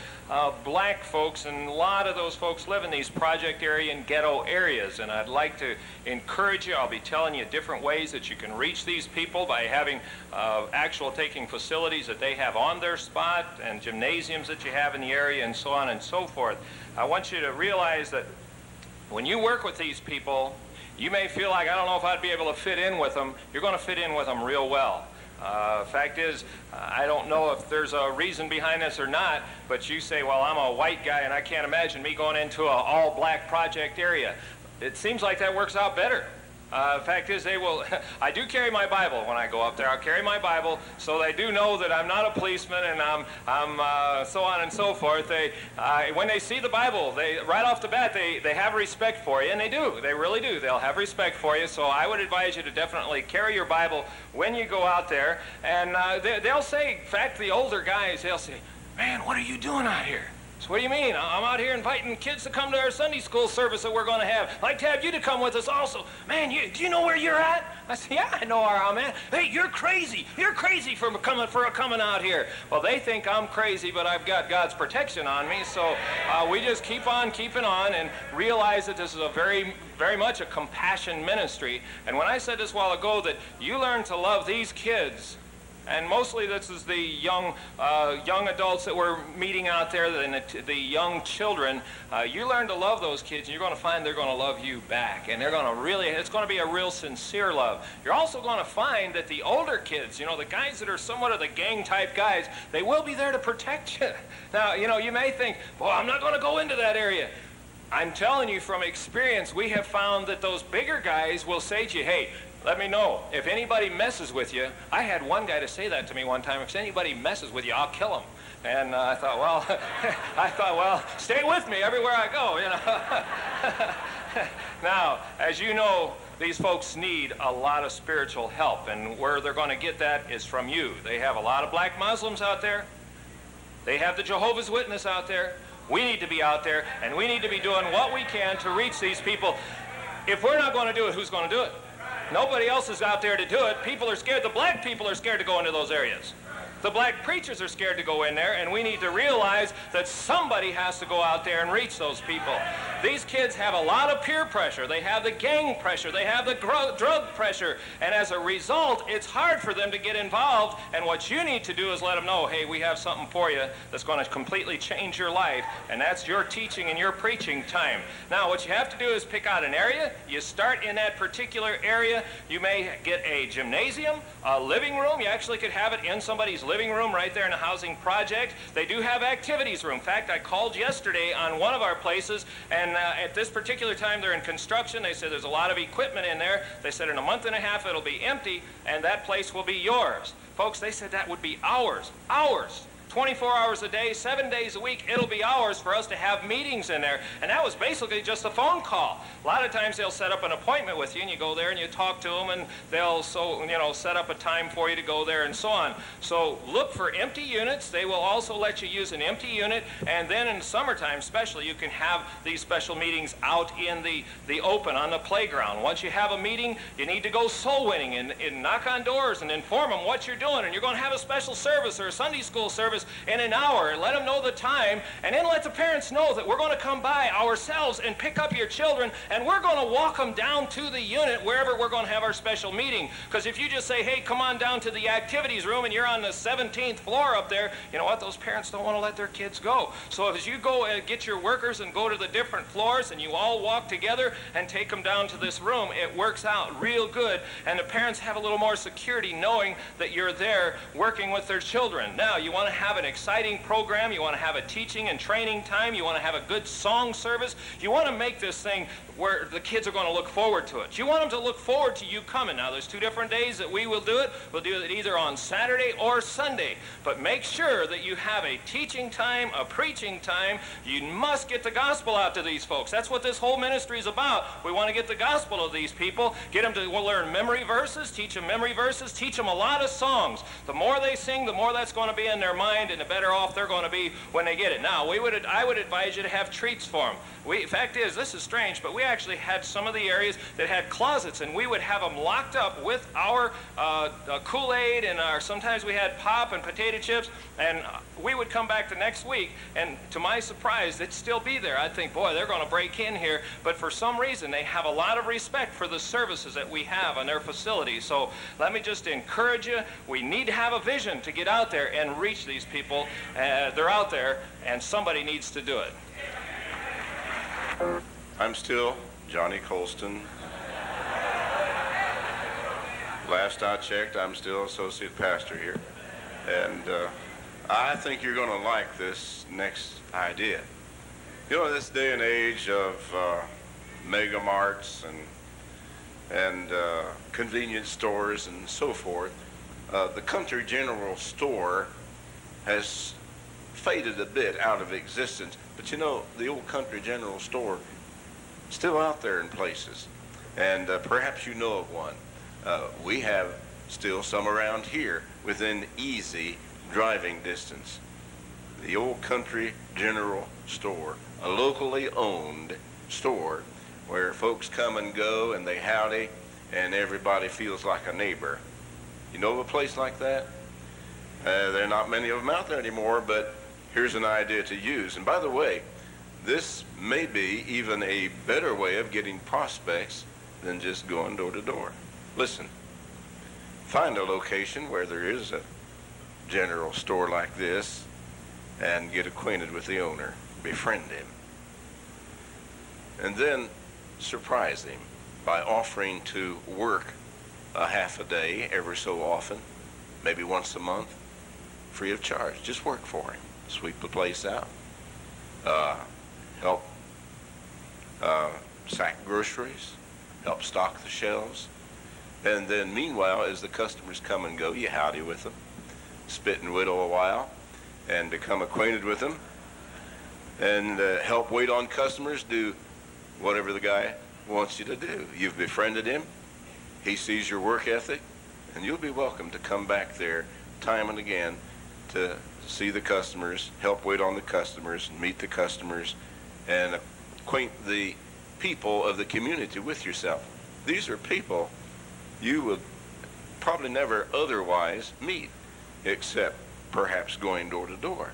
black folks, and a lot of those folks live in these project area and ghetto areas, and I'd like to encourage you. I'll be telling you different ways that you can reach these people by having actual taking facilities that they have on their spot and gymnasiums that you have in the area and so on and so forth. I want you to realize that when you work with these people, you may feel like, I don't know if I'd be able to fit in with them. You're going to fit in with them real well. Fact is, I don't know if there's a reason behind this or not, but you say, well, I'm a white guy and I can't imagine me going into an all-black project area. it seems like that works out better. Fact is, they will. I do carry my Bible when I go up there. I'll carry my Bible, so they do know that I'm not a policeman, and I'm so on and so forth. When they see the Bible, they right off the bat they have respect for you, and they do. They really do. They'll have respect for you. So I would advise you to definitely carry your Bible when you go out there, and they'll say. In fact, the older guys, they'll say, "Man, what are you doing out here?" So what do you mean? I'm out here inviting kids to come to our Sunday school service that we're going to have. I'd like to have you to come with us also. Man, do you know where you're at? I said, yeah, I know where I'm at. Hey, you're crazy. You're crazy for coming out here. Well, they think I'm crazy, but I've got God's protection on me. So we just keep on keeping on and realize that this is a very, very much a compassion ministry. And when I said this a while ago that you learn to love these kids, and mostly this is the young adults that we're meeting out there, the young children. You learn to love those kids, and you're going to find they're going to love you back. And they're going to it's going to be a real sincere love. You're also going to find that the older kids, the guys that are somewhat of the gang-type guys, they will be there to protect you. Now, you may think, well, I'm not going to go into that area. I'm telling you from experience, we have found that those bigger guys will say to you, hey, let me know. If anybody messes with you, I had one guy to say that to me one time, if anybody messes with you, I'll kill him. And I thought, well, stay with me everywhere I go, Now, as you know, these folks need a lot of spiritual help, and where they're going to get that is from you. They have a lot of black Muslims out there. They have the Jehovah's Witness out there. We need to be out there, and we need to be doing what we can to reach these people. If we're not going to do it, who's going to do it? Nobody else is out there to do it. People are scared. The black people are scared to go into those areas. The black preachers are scared to go in there, and we need to realize that somebody has to go out there and reach those people. These kids have a lot of peer pressure. They have the gang pressure. They have the drug pressure. And as a result, it's hard for them to get involved. And what you need to do is let them know, hey, we have something for you that's going to completely change your life. And that's your teaching and your preaching time. Now, what you have to do is pick out an area. You start in that particular area. You may get a gymnasium, a living room. You actually could have it in somebody's living room right there in a housing project. They do have activities room. In fact, I called yesterday on one of our places, and at this particular time they're in construction. They said there's a lot of equipment in there. They said in a month and a half it'll be empty, and that place will be yours. Folks, they said that would be ours. 24 hours a day, 7 days a week, it'll be ours for us to have meetings in there. And that was basically just a phone call. A lot of times they'll set up an appointment with you, and you go there and you talk to them, and they'll set up a time for you to go there and so on. So look for empty units. They will also let you use an empty unit, and then in the summertime especially, you can have these special meetings out in the open on the playground. Once you have a meeting, you need to go soul winning and knock on doors and inform them what you're doing, and you're going to have a special service or a Sunday school service in an hour, and let them know the time, and then let the parents know that we're going to come by ourselves and pick up your children, and we're going to walk them down to the unit wherever we're going to have our special meeting. Because if you just say, hey, come on down to the activities room, and you're on the 17th floor up there, you know what, those parents don't want to let their kids go. So as you go and get your workers and go to the different floors, and you all walk together and take them down to this room, it works out real good, and the parents have a little more security knowing that you're there working with their children. Now, you want to have an exciting program. You want to have a teaching and training time. You want to have a good song service. You want to make this thing where the kids are going to look forward to it. You want them to look forward to you coming. Now, there's 2 different days that we will do it. We'll do it either on Saturday or Sunday. But make sure that you have a teaching time, a preaching time. You must get the gospel out to these folks. That's what this whole ministry is about. We want to get the gospel to these people, get them to learn memory verses, teach them memory verses, teach them a lot of songs. The more they sing, the more that's going to be in their mind, and the better off they're going to be when they get it. Now, I would advise you to have treats for them. Fact is, this is strange, but we actually had some of the areas that had closets, and we would have them locked up with our Kool-Aid, and sometimes we had pop and potato chips, and we would come back the next week, and to my surprise, it'd still be there. I'd think, boy, they're going to break in here, but for some reason, they have a lot of respect for the services that we have on their facilities. So let me just encourage you, we need to have a vision to get out there and reach these people. They're out there, and somebody needs to do it. I'm still Johnny Colston. Last I checked, I'm still associate pastor here. And I think you're going to like this next idea. You know, this day and age of mega marts and convenience stores and so forth, the country general store has faded a bit out of existence. But you know, the old country general store is still out there in places. And perhaps you know of one. We have still some around here within easy driving distance. The old country general store, a locally owned store where folks come and go and they howdy and everybody feels like a neighbor. You know of a place like that? There are not many of them out there anymore, but here's an idea to use. And by the way, this may be even a better way of getting prospects than just going door to door. Listen, find a location where there is a general store like this and get acquainted with the owner, befriend him, and then surprise him by offering to work a half a day every so often, maybe once a month, free of charge. Just work for him. Sweep the place out, help sack groceries, help stock the shelves, and then meanwhile, as the customers come and go, you howdy with them, spit and whittle a while, and become acquainted with them, and help wait on customers, do whatever the guy wants you to do. You've befriended him, he sees your work ethic, and you'll be welcome to come back there time and again to see the customers, help wait on the customers, meet the customers, and acquaint the people of the community with yourself. These are people you would probably never otherwise meet, except perhaps going door to door.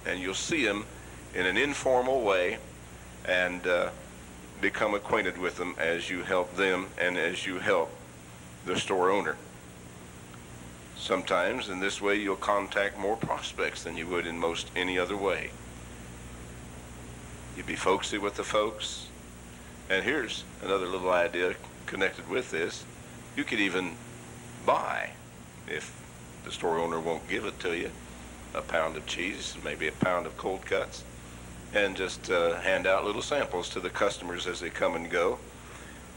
And you'll see them in an informal way and become acquainted with them as you help them and as you help the store owner. Sometimes in this way you'll contact more prospects than you would in most any other way. You'd be folksy with the folks. And here's another little idea connected with this. You could even buy, if the store owner won't give it to you, a pound of cheese, maybe a pound of cold cuts, and just hand out little samples to the customers as they come and go,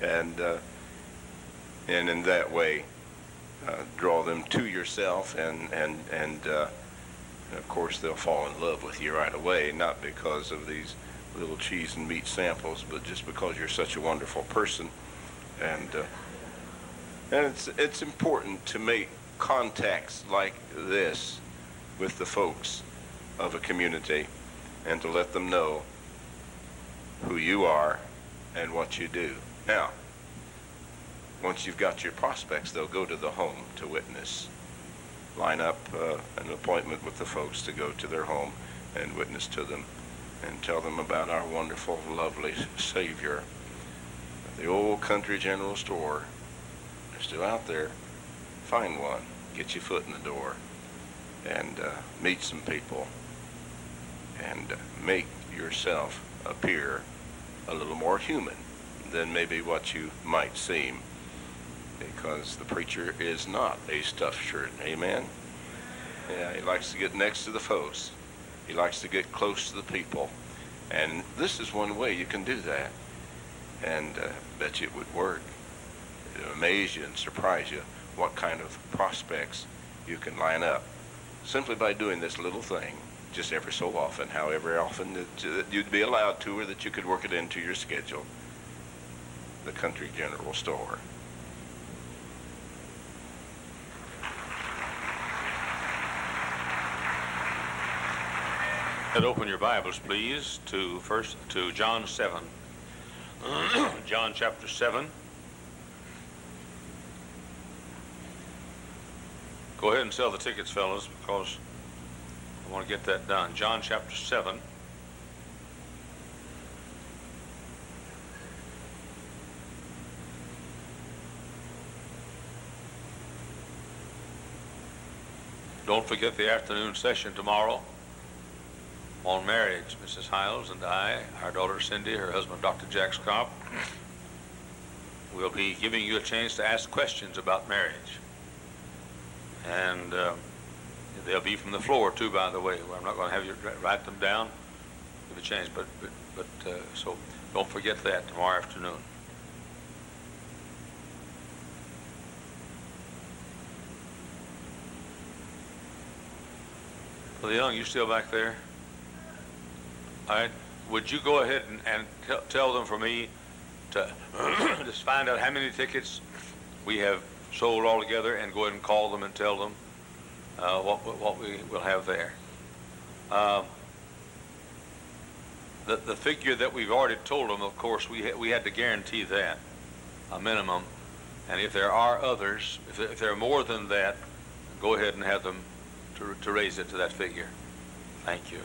and in that way draw them to yourself, and of course they'll fall in love with you right away, not because of these little cheese and meat samples, but just because you're such a wonderful person. And it's important to make contacts like this with the folks of a community and to let them know who you are and what you do. Now, once you've got your prospects, they'll go to the home to witness. Line up an appointment with the folks to go to their home and witness to them and tell them about our wonderful, lovely Savior. The old country general store, they're still out there. Find one, get your foot in the door, and meet some people, and make yourself appear a little more human than maybe what you might seem, because the preacher is not a stuffed shirt. Amen? Yeah, he likes to get next to the folks. He likes to get close to the people. And this is one way you can do that. And bet you it would work. It would amaze you and surprise you what kind of prospects you can line up simply by doing this little thing just every so often, however often that you'd be allowed to, or that you could work it into your schedule. The country general store. And open your Bibles, please, to John 7. John chapter 7. Go ahead and sell the tickets, fellas, because I want to get that done. John chapter 7. Don't forget the afternoon session tomorrow on marriage. Mrs. Hyles and I, our daughter Cindy, her husband Dr. Jack Scott, will be giving you a chance to ask questions about marriage. And they'll be from the floor too, by the way. I'm not going to have you write them down. Give a chance, but so Don't forget that tomorrow afternoon. Well, Young, you still back there? All right. Would you go ahead and tell them for me to just find out how many tickets we have sold altogether, and go ahead and call them and tell them what we will have there. The figure that we've already told them, of course, we had to guarantee that, a minimum. And if there are others, if there are more than that, go ahead and have them to raise it to that figure. Thank you.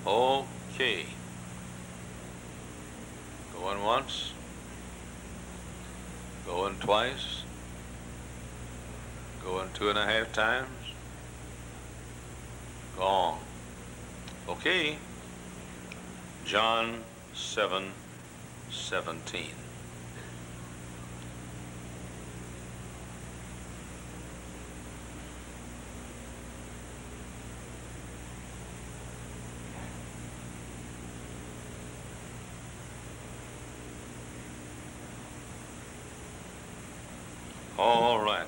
Okay. Going once. Going twice. Going 2.5 times. Gone. Okay. John 7:17. All right.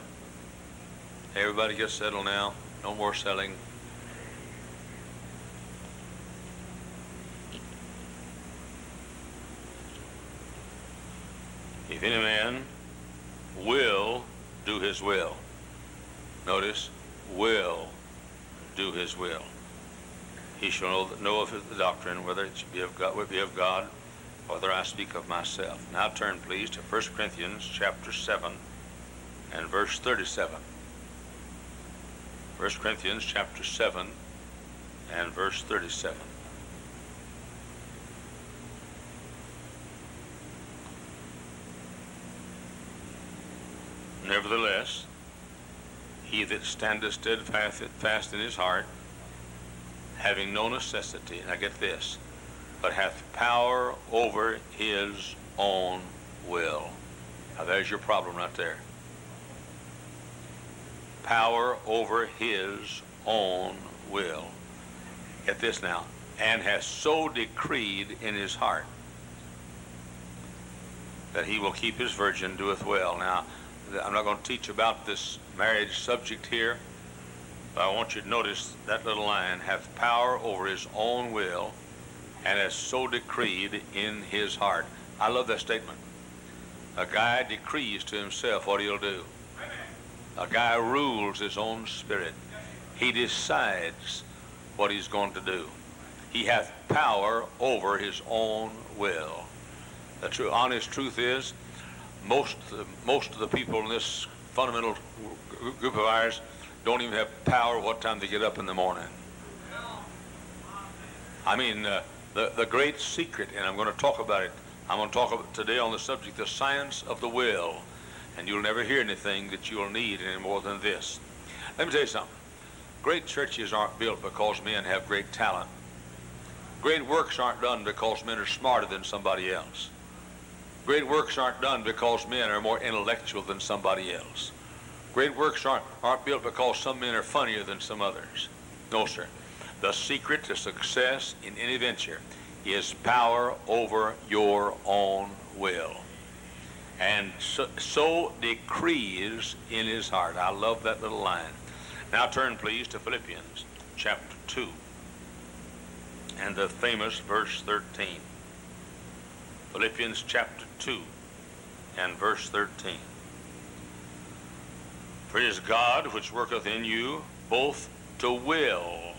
Everybody get settled now. No more selling. If any man will do his will. Notice, will do his will. He shall know of the doctrine, whether it should be of God, whether I speak of myself. Now turn, please, to 1 Corinthians chapter 7 and verse 37. 1 Corinthians chapter 7 and verse 37. Nevertheless, he that standeth steadfast in his heart, having no necessity, and I get this, but hath power over his own will. Now there's your problem right there. Power over his own will. Get this now. And has so decreed in his heart that he will keep his virgin, doeth well. Now, I'm not going to teach about this marriage subject here, but I want you to notice that little line, hath power over his own will, and has so decreed in his heart. I love that statement. A guy decrees to himself what he'll do. A guy rules his own spirit. He decides what he's going to do. He hath power over his own will. The true, honest truth is, most of the people in this fundamental group of ours don't even have power what time they get up in the morning. I mean, the great secret, and I'm going to talk about it. I'm going to talk about today on the subject, the science of the will. And you'll never hear anything that you'll need any more than this. Let me tell you something. Great churches aren't built because men have great talent. Great works aren't done because men are smarter than somebody else. Great works aren't done because men are more intellectual than somebody else. Great works aren't built because some men are funnier than some others. No, sir. The secret to success in any venture is power over your own will. And so decrees in his heart. I love that little line. Now turn, please, to Philippians chapter 2 and the famous verse 13. Philippians chapter 2 and verse 13. For it is God which worketh in you both to will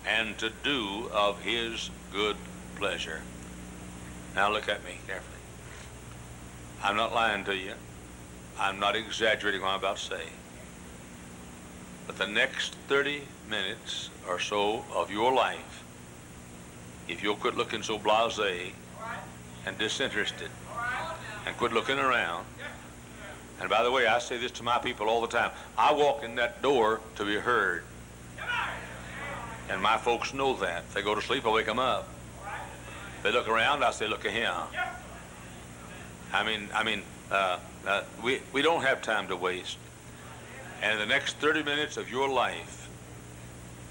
and to do of his good pleasure. Now look at me carefully. I'm not lying to you. I'm not exaggerating what I'm about to say. But the next 30 minutes or so of your life, if you'll quit looking so blasé and disinterested and quit looking around, and by the way, I say this to my people all the time. I walk in that door to be heard. And my folks know that. If they go to sleep, I wake them up. If they look around, I say, look at him. We don't have time to waste. And the next 30 minutes of your life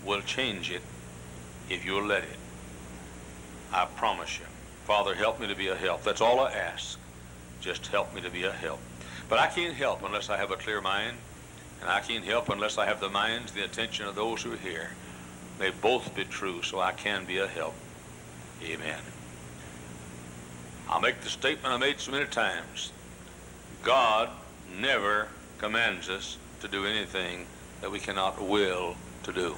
will change it if you'll let it. I promise you. Father, help me to be a help. That's all I ask. Just help me to be a help. But I can't help unless I have a clear mind, and I can't help unless I have the minds, the attention of those who are here. They both be true, so I can be a help. Amen. I'll make the statement I made so many times. God never commands us to do anything that we cannot will to do.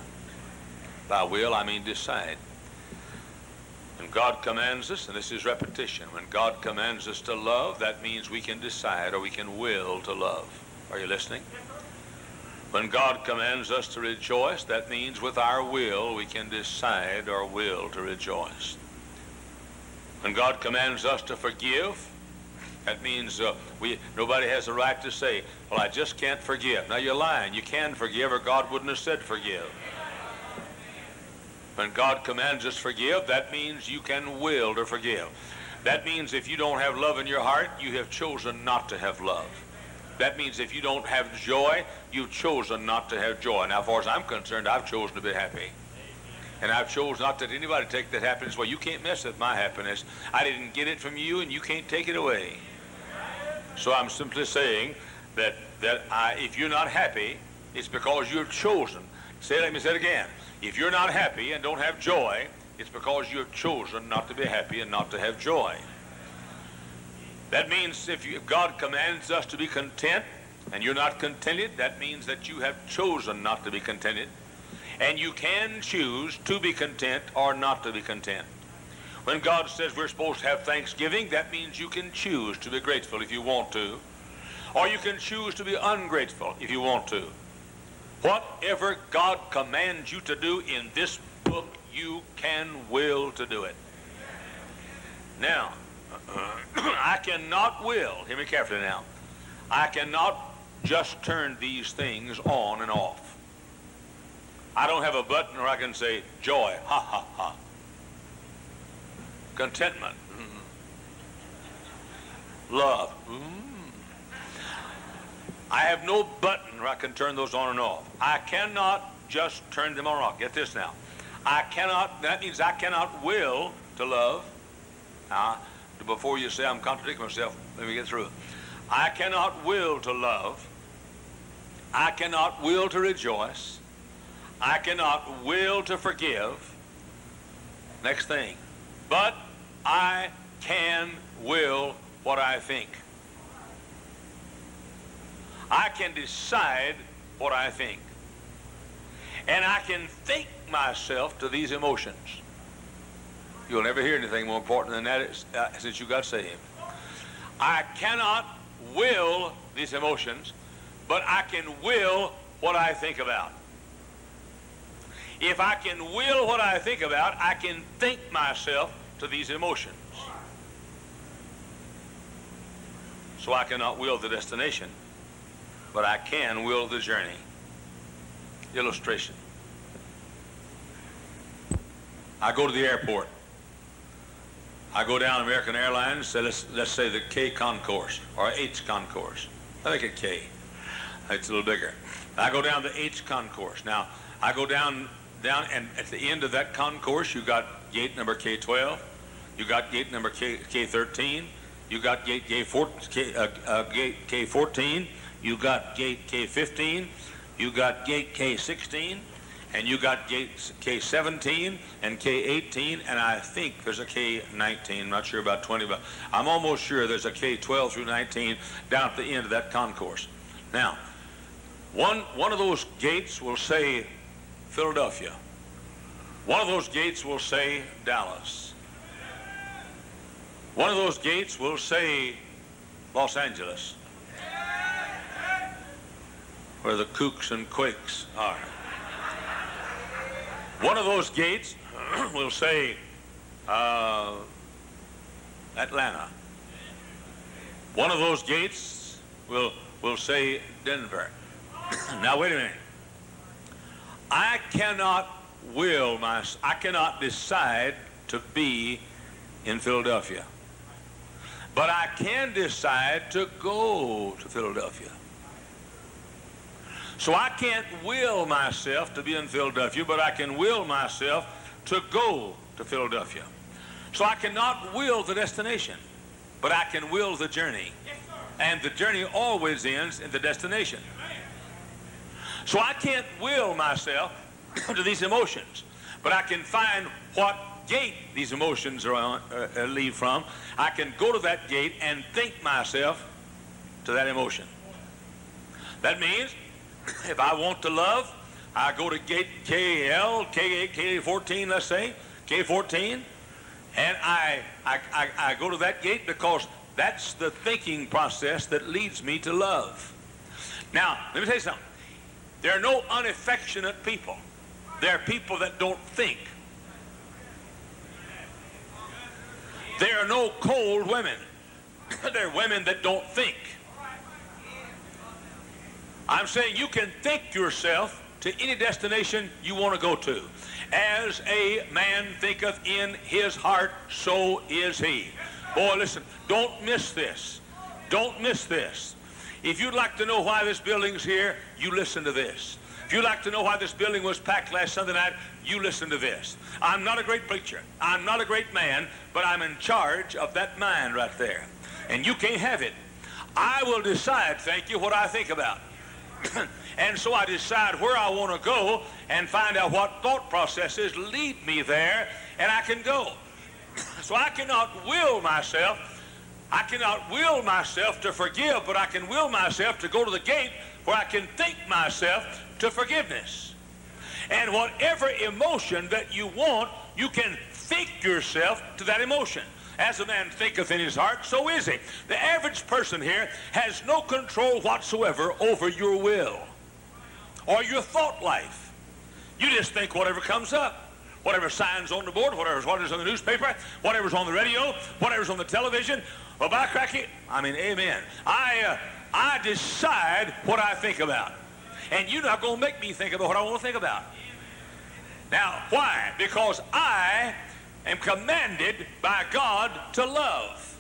By will, I mean decide. When God commands us, and this is repetition, when God commands us to love, that means we can decide or we can will to love. Are you listening? When God commands us to rejoice, that means with our will we can decide or will to rejoice. When God commands us to forgive, that means nobody has the right to say, well, I just can't forgive. Now, you're lying. You can forgive, or God wouldn't have said forgive. When God commands us to forgive, that means you can will to forgive. That means if you don't have love in your heart, you have chosen not to have love. That means if you don't have joy, you've chosen not to have joy. Now, as far as I'm concerned, I've chosen to be happy. And I've chosen not that anybody take that happiness. Well, you can't mess with my happiness. I didn't get it from you, and you can't take it away. So I'm simply saying that if you're not happy, it's because you've chosen. Let me say it again. If you're not happy and don't have joy, it's because you've chosen not to be happy and not to have joy. That means if God commands us to be content and you're not contented, that means that you have chosen not to be contented. And you can choose to be content or not to be content. When God says we're supposed to have thanksgiving, that means you can choose to be grateful if you want to. Or you can choose to be ungrateful if you want to. Whatever God commands you to do in this book, you can will to do it. Now, I cannot will, hear me carefully now, I cannot just turn these things on and off. I don't have a button where I can say joy, ha ha ha. Contentment, love, I have no button where I can turn those on and off. I cannot just turn them on and off. Get this now. That means I cannot will to love. Now, before you say I'm contradicting myself, let me get through. I cannot will to love. I cannot will to rejoice. I cannot will to forgive. Next thing. But I can will what I think. I can decide what I think. And I can think myself to these emotions. You'll never hear anything more important than that since you got saved. I cannot will these emotions, but I can will what I think about. If I can will what I think about, I can think myself to these emotions. So I cannot will the destination, but I can will the journey. Illustration. I go to the airport. I go down American Airlines, so let's say the K concourse or H concourse. I think a K. It's a little bigger. I go down the H concourse. Now, I go down, and at the end of that concourse, you got gate number K12, you got gate number K13, you got gate K14, you got gate K15, you got gate K16, and you got gates K17 and K18, and I think there's a K19. I'm not sure about 20, but I'm almost sure there's a K12 through 19 down at the end of that concourse. Now, one of those gates will say Philadelphia. One of those gates will say Dallas. One of those gates will say Los Angeles, where the kooks and quakes are. One of those gates will say Atlanta. One of those gates will say Denver. Now wait a minute. I cannot decide to be in Philadelphia. But I can decide to go to Philadelphia. So I can't will myself to be in Philadelphia, but I can will myself to go to Philadelphia. So I cannot will the destination, but I can will the journey. And the journey always ends in the destination. So I can't will myself to these emotions, but I can find what gate these emotions are on, leave from. I can go to that gate and think myself to that emotion. That means if I want to love, I go to gate KL, K14, let's say, K14, and I go to that gate because that's the thinking process that leads me to love. Now, let me tell you something. There are no unaffectionate people. There are people that don't think. There are no cold women. There are women that don't think. I'm saying you can think yourself to any destination you want to go to. As a man thinketh in his heart, so is he. Boy, listen, don't miss this. Don't miss this. If you'd like to know why this building's here, you listen to this. If you'd like to know why this building was packed last Sunday night, you listen to this. I'm not a great preacher. I'm not a great man, but I'm in charge of that mind right there. And you can't have it. I will decide, thank you, what I think about. And so I decide where I want to go and find out what thought processes lead me there, and I can go. So I cannot will myself to forgive, but I can will myself to go to the gate where I can think myself to forgiveness. And whatever emotion that you want, you can think yourself to that emotion. As a man thinketh in his heart, so is he. The average person here has no control whatsoever over your will or your thought life. You just think whatever comes up. Whatever signs on the board, whatever's on the newspaper, whatever's on the radio, whatever's on the television. Well, by cracky, amen. I decide what I think about. And you're not going to make me think about what I want to think about. Now, why? Because I am commanded by God to love.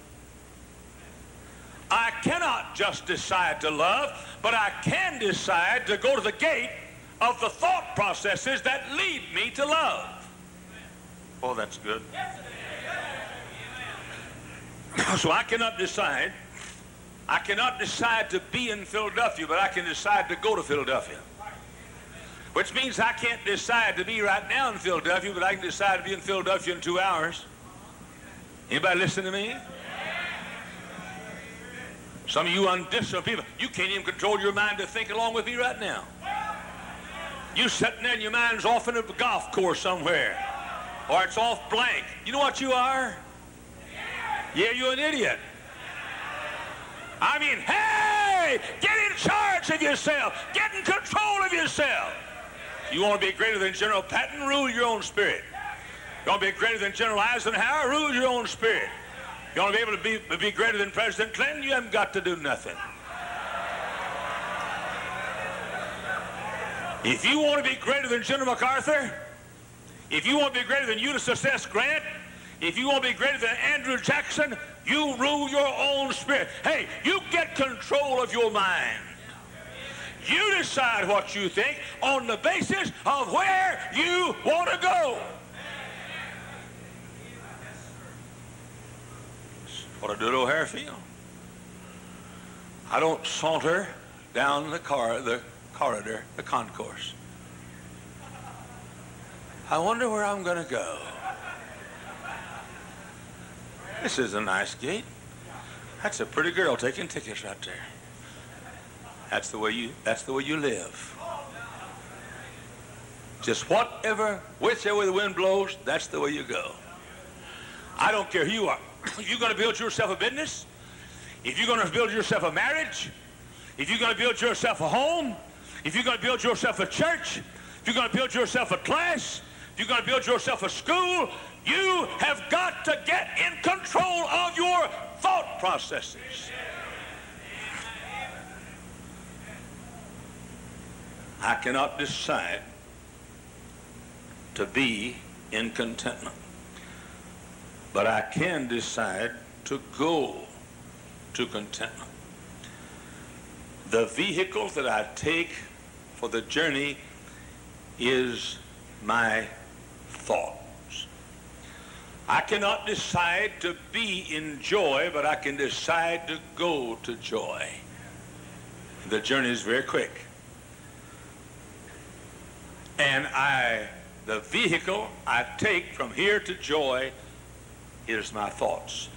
I cannot just decide to love, but I can decide to go to the gate of the thought processes that lead me to love. Oh, that's good. So I cannot decide to be in Philadelphia, but I can decide to go to Philadelphia. Which means I can't decide to be right now in Philadelphia, but I can decide to be in Philadelphia in 2 hours. Anybody listen to me? Some of you undisciplined people, you can't even control your mind to think along with me right now. You sitting there and your mind's off in a golf course somewhere. Or it's off blank. You know what you are? Yeah, you're an idiot. I mean, hey, get in charge of yourself. Get in control of yourself. You want to be greater than General Patton? Rule your own spirit. You want to be greater than General Eisenhower? Rule your own spirit. You want to be able to be greater than President Clinton? You haven't got to do nothing. If you want to be greater than General MacArthur, if you want to be greater than Ulysses S. Grant, if you want to be greater than Andrew Jackson, you rule your own spirit. Hey, you get control of your mind. You decide what you think on the basis of where you want to go. That's what I do at O'Hare Field. I don't saunter down the corridor, the concourse. I wonder where I'm going to go. This is a nice gate. That's a pretty girl taking tickets right there. That's the way you live. Just whichever way the wind blows, that's the way you go. I don't care who you are. If you're going to build yourself a business, if you're going to build yourself a marriage, if you're going to build yourself a home, if you're going to build yourself a church, if you're going to build yourself a class, if you're going to build yourself a school, you have got to get in control of your thought processes. I cannot decide to be in contentment, but I can decide to go to contentment. The vehicle that I take for the journey is my thoughts. I cannot decide to be in joy, but I can decide to go to joy. The journey is very quick. And the vehicle I take from here to joy is my thoughts.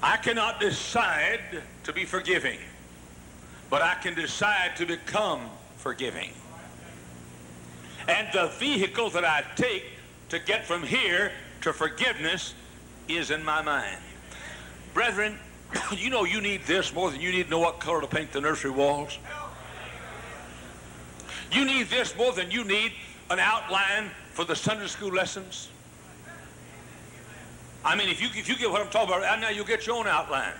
I cannot decide to be forgiving, but I can decide to become forgiving. And the vehicle that I take to get from here to forgiveness is in my mind. Brethren, you know you need this more than you need to know what color to paint the nursery walls. You need this more than you need an outline for the Sunday school lessons. I mean, if you get what I'm talking about right now, you'll get your own outline.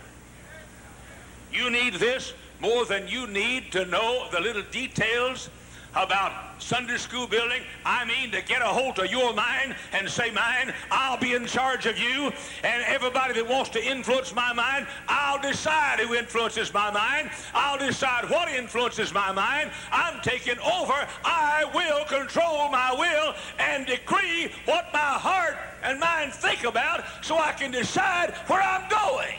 You need this more than you need to know the little details about Sunday school building. I mean, to get a hold of your mind and say, mind, I'll be in charge of you, and everybody that wants to influence my mind, I'll decide who influences my mind. I'll decide what influences my mind. I'm taking over. I will control my will and decree what my heart and mind think about so I can decide where I'm going.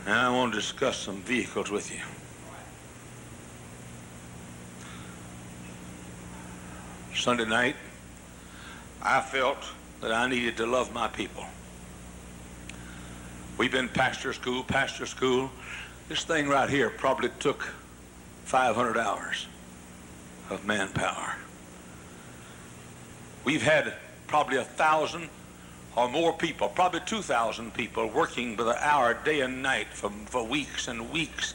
Now I want to discuss some vehicles with you. Sunday night, I felt that I needed to love my people. We've been pastor school. This thing right here probably took 500 hours of manpower. We've had probably 1,000 or more people, probably 2,000 people working by the hour, day and night for weeks and weeks.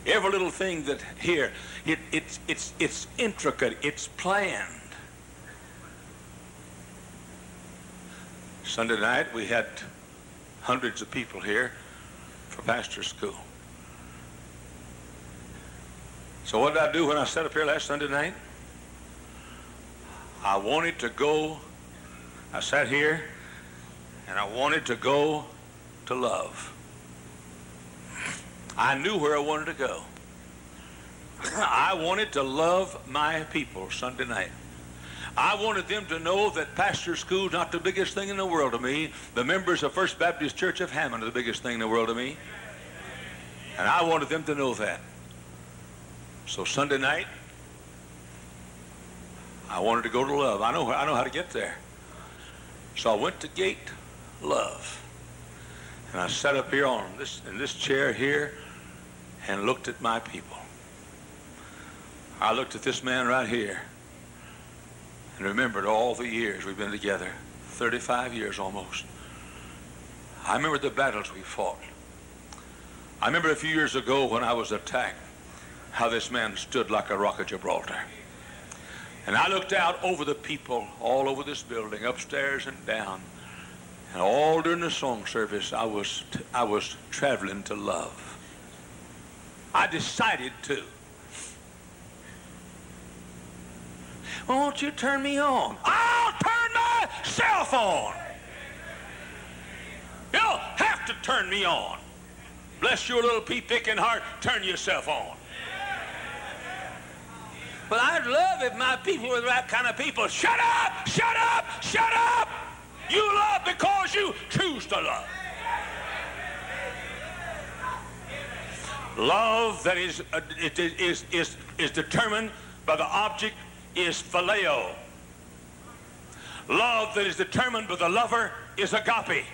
Every little thing that here, it's intricate, it's planned. Sunday night we had hundreds of people here for pastor school. So what did I do when I sat up here last Sunday night? I wanted to go, I sat here, and I wanted to go to love. I knew where I wanted to go. I wanted to love my people Sunday night. I wanted them to know that pastor school is not the biggest thing in the world to me. The members of First Baptist Church of Hammond are the biggest thing in the world to me. And I wanted them to know that. So Sunday night, I wanted to go to love. I know how to get there. So I went to Gate Love. And I sat up here in this chair here and looked at my people. I looked at this man right here and remembered all the years we've been together, 35 years almost. I remember the battles we fought. I remember a few years ago when I was attacked, how this man stood like a rock of Gibraltar. And I looked out over the people all over this building, upstairs and down. And all during the song service, I was traveling to love. I decided to. Well, won't you turn me on? I'll turn myself on. You don't have to turn me on. Bless your little pea-picking heart, turn yourself on. But I'd love if my people were the right kind of people. Shut up! Shut up! Shut up! You love because you choose to love. Love that is determined by the object is phileo. Love that is determined by the lover is agape.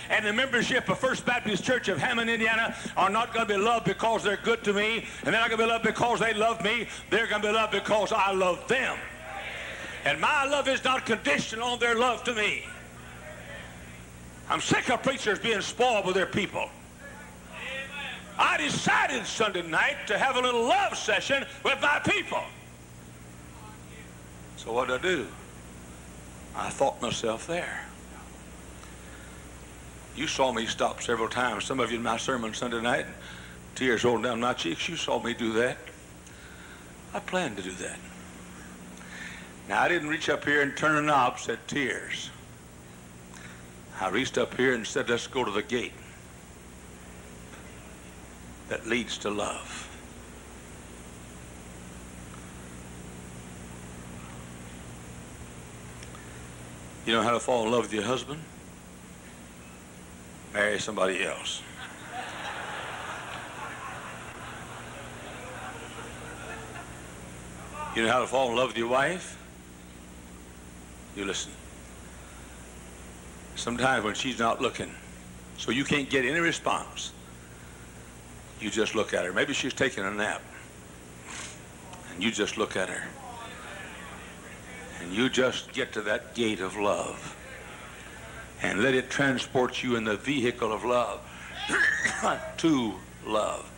And the membership of First Baptist Church of Hammond, Indiana are not going to be loved because they're good to me, and they're not going to be loved because they love me. They're going to be loved because I love them. And my love is not conditional on their love to me. I'm sick of preachers being spoiled with their people. I decided Sunday night to have a little love session with my people. So what did I do? I thought myself there. You saw me stop several times. Some of you in my sermon Sunday night, tears rolling down my cheeks. You saw me do that. I planned to do that. Now, I didn't reach up here and turn a knob, said tears. I reached up here and said, let's go to the gate that leads to love. You know how to fall in love with your husband? Marry somebody else. You know how to fall in love with your wife? You listen. Sometimes when she's not looking, so you can't get any response, you just look at her. Maybe she's taking a nap, and you just look at her. And you just get to that gate of love and let it transport you in the vehicle of love to love.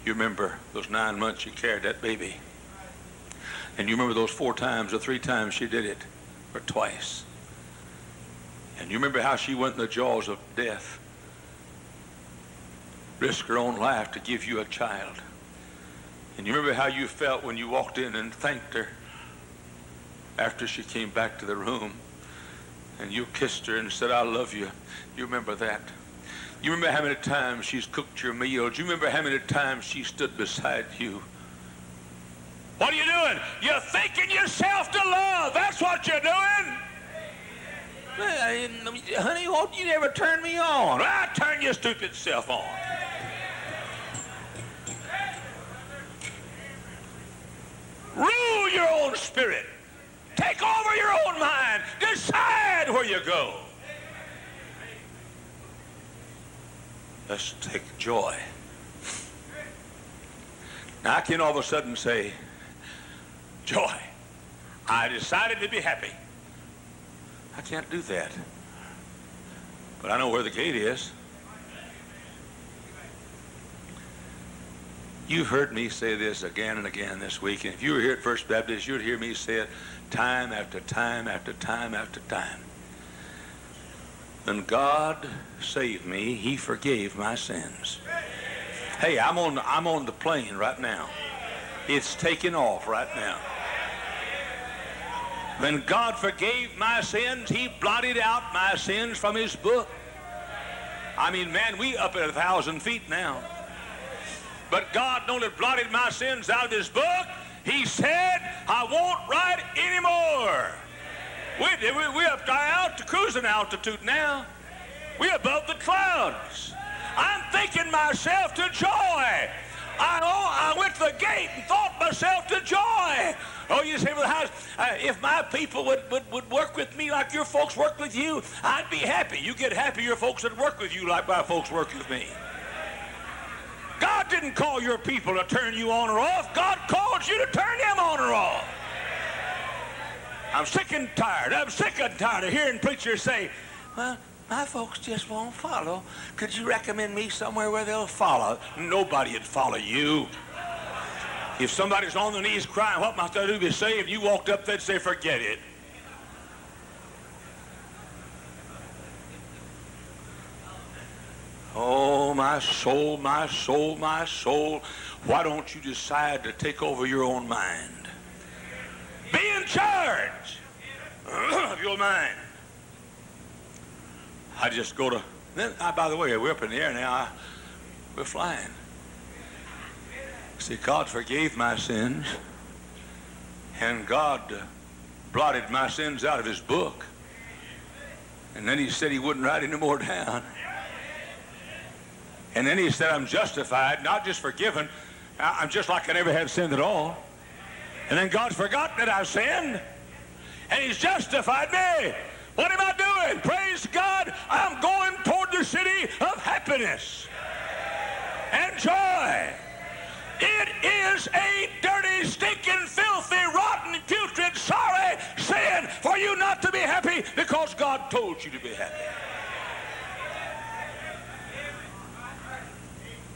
You remember those 9 months you carried that baby. And you remember those 4 times or 3 times she did it, or twice. And you remember how she went in the jaws of death, risked her own life to give you a child. And you remember how you felt when you walked in and thanked her after she came back to the room. And you kissed her and said, I love you. You remember that. You remember how many times she's cooked your meals. You remember how many times she stood beside you. What are you doing? You're thinking yourself to love. That's what you're doing. Well, honey, won't you never turn me on? I'll turn your stupid self on. Rule your own spirit. Take over your own mind. Decide where you go. Let's take joy. Now I can all of a sudden say, joy. I decided to be happy. I can't do that. But I know where the gate is. You've heard me say this again and again this week, and if you were here at First Baptist, you'd hear me say it time after time after time after time. When God saved me, he forgave my sins. Hey, I'm on the plane right now. It's taking off right now. When God forgave my sins, he blotted out my sins from his book. I mean, man, we up at 1,000 feet now. But God not only blotted my sins out of his book, he said, I won't write anymore. We're up to cruising altitude now. We're above the clouds. I'm thinking myself to joy. I went to the gate and thought myself to joy. Oh, you say, well, if my people would work with me like your folks work with you, I'd be happy. You get happy your folks would work with you like my folks work with me. God didn't call your people to turn you on or off. God called you to turn them on or off. I'm sick and tired of hearing preachers say, well, my folks just won't follow. Could you recommend me somewhere where they'll follow? Nobody would follow you. If somebody's on their knees crying, what must I do to be saved? You walked up, they'd say, forget it. Oh, my soul, my soul, my soul. Why don't you decide to take over your own mind? Be in charge of your mind. I just go to, by the way, we're up in the air now. We're flying. See, God forgave my sins, and God blotted my sins out of his book. And then he said he wouldn't write any more down. And then he said, I'm justified, not just forgiven. I'm just like I never had sinned at all. And then God's forgotten that I've sinned, and he's justified me. What am I doing? Praise God, I'm going toward the city of happiness and joy. It is a dirty, stinking, filthy, rotten, putrid, sorry sin for you not to be happy because God told you to be happy.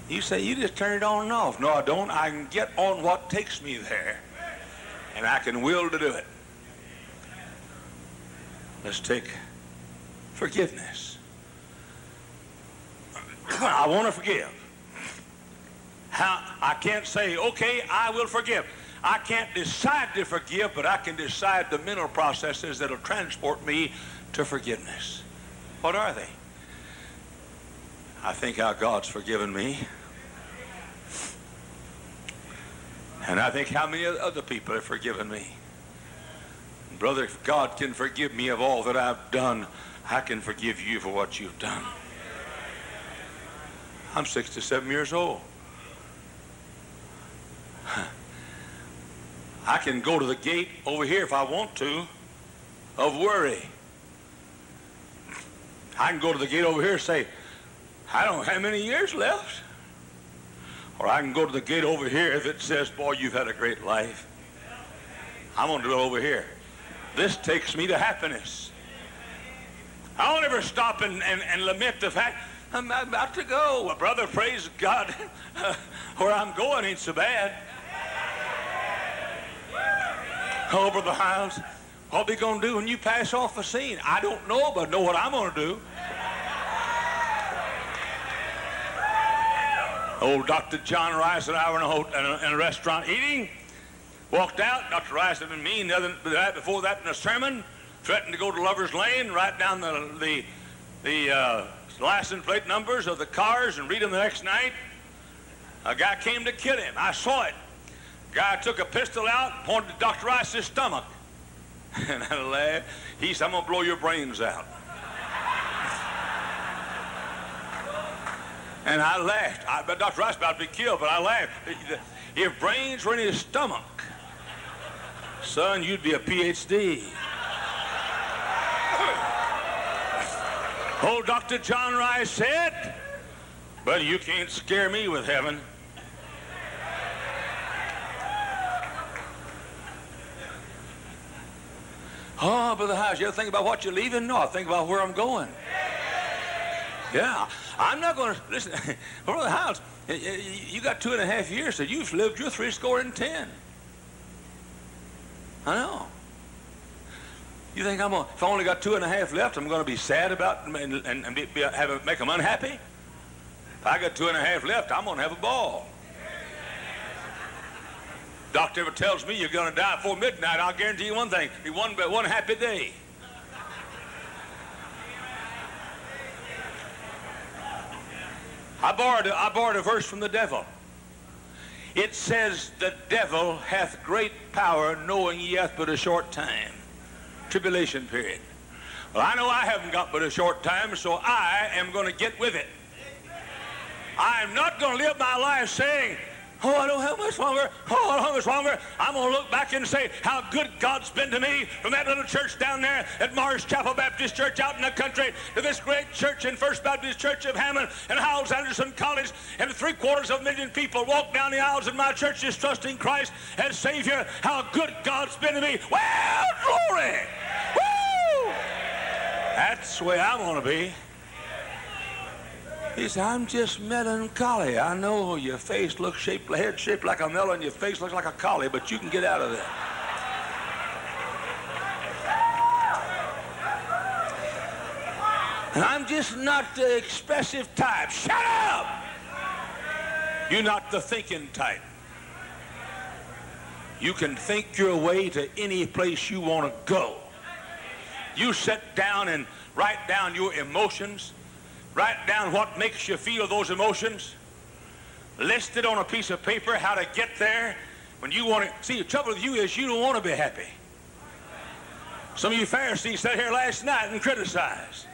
You say, you just turn it on and off. No, I don't. I can get on what takes me there, and I can will to do it. Let's take forgiveness. I want to forgive. How? I can't say, okay, I will forgive. I can't decide to forgive, but I can decide the mental processes that will transport me to forgiveness. What are they? I think how God's forgiven me. And I think how many other people have forgiven me. Brother, if God can forgive me of all that I've done, I can forgive you for what you've done. I'm 67 years old. I can go to the gate over here if I want to of worry. I can go to the gate over here and say, I don't have many years left. Or I can go to the gate over here that says, boy, you've had a great life. I'm going to do it over here. This takes me to happiness. I don't ever stop and lament the fact I'm about to go. Well, brother, praise God, where I'm going ain't so bad. Oh, Brother Hyles, what are we going to do when you pass off the scene? I don't know, but I know what I'm going to do. Old Dr. John Rice and I were in a restaurant eating. Walked out. Dr. Rice had been mean the night before that in a sermon. Threatened to go to Lover's Lane, write down the license plate numbers of the cars and read them the next night. A guy came to kill him. I saw it. Guy took a pistol out and pointed at Dr. Rice's stomach. And I laughed. He said, I'm going to blow your brains out. And I laughed. Dr. Rice about to be killed, but I laughed. If brains were in his stomach, son, you'd be a PhD. Old Dr. John Rice said, but you can't scare me with heaven. Oh, Brother Hyles, you ever think about what you're leaving? No, I think about where I'm going. Yeah, I'm not going to, listen, Brother Hyles, you got 2.5 years, so you've lived your 70. I know. You think if I only got 2.5 left, I'm going to be sad about and make them unhappy? If I got 2.5 left, I'm going to have a ball. Doctor ever tells me you're going to die before midnight, I'll guarantee you one thing, be one happy day. I borrowed a verse from the devil. It says, the devil hath great power, knowing he hath but a short time. Tribulation period. Well, I know I haven't got but a short time, so I am going to get with it. I am not going to live my life saying, oh, I don't have much longer. Oh, I don't have much longer. I'm going to look back and say how good God's been to me from that little church down there at Mars Chapel Baptist Church out in the country to this great church in First Baptist Church of Hammond and Hyles Anderson College, and 750,000 people walk down the aisles in my church just trusting Christ as Savior. How good God's been to me. Well, glory. Woo! That's the way I want to be. He said, I'm just melancholy. I know your face looks head shaped like a melon, your face looks like a collie, but you can get out of there. And I'm just not the expressive type. Shut up! You're not the thinking type. You can think your way to any place you want to go. You sit down and write down your emotions. Write down what makes you feel those emotions. List it on a piece of paper how to get there. When you want to, see, the trouble with you is you don't want to be happy. Some of you Pharisees sat here last night and criticized.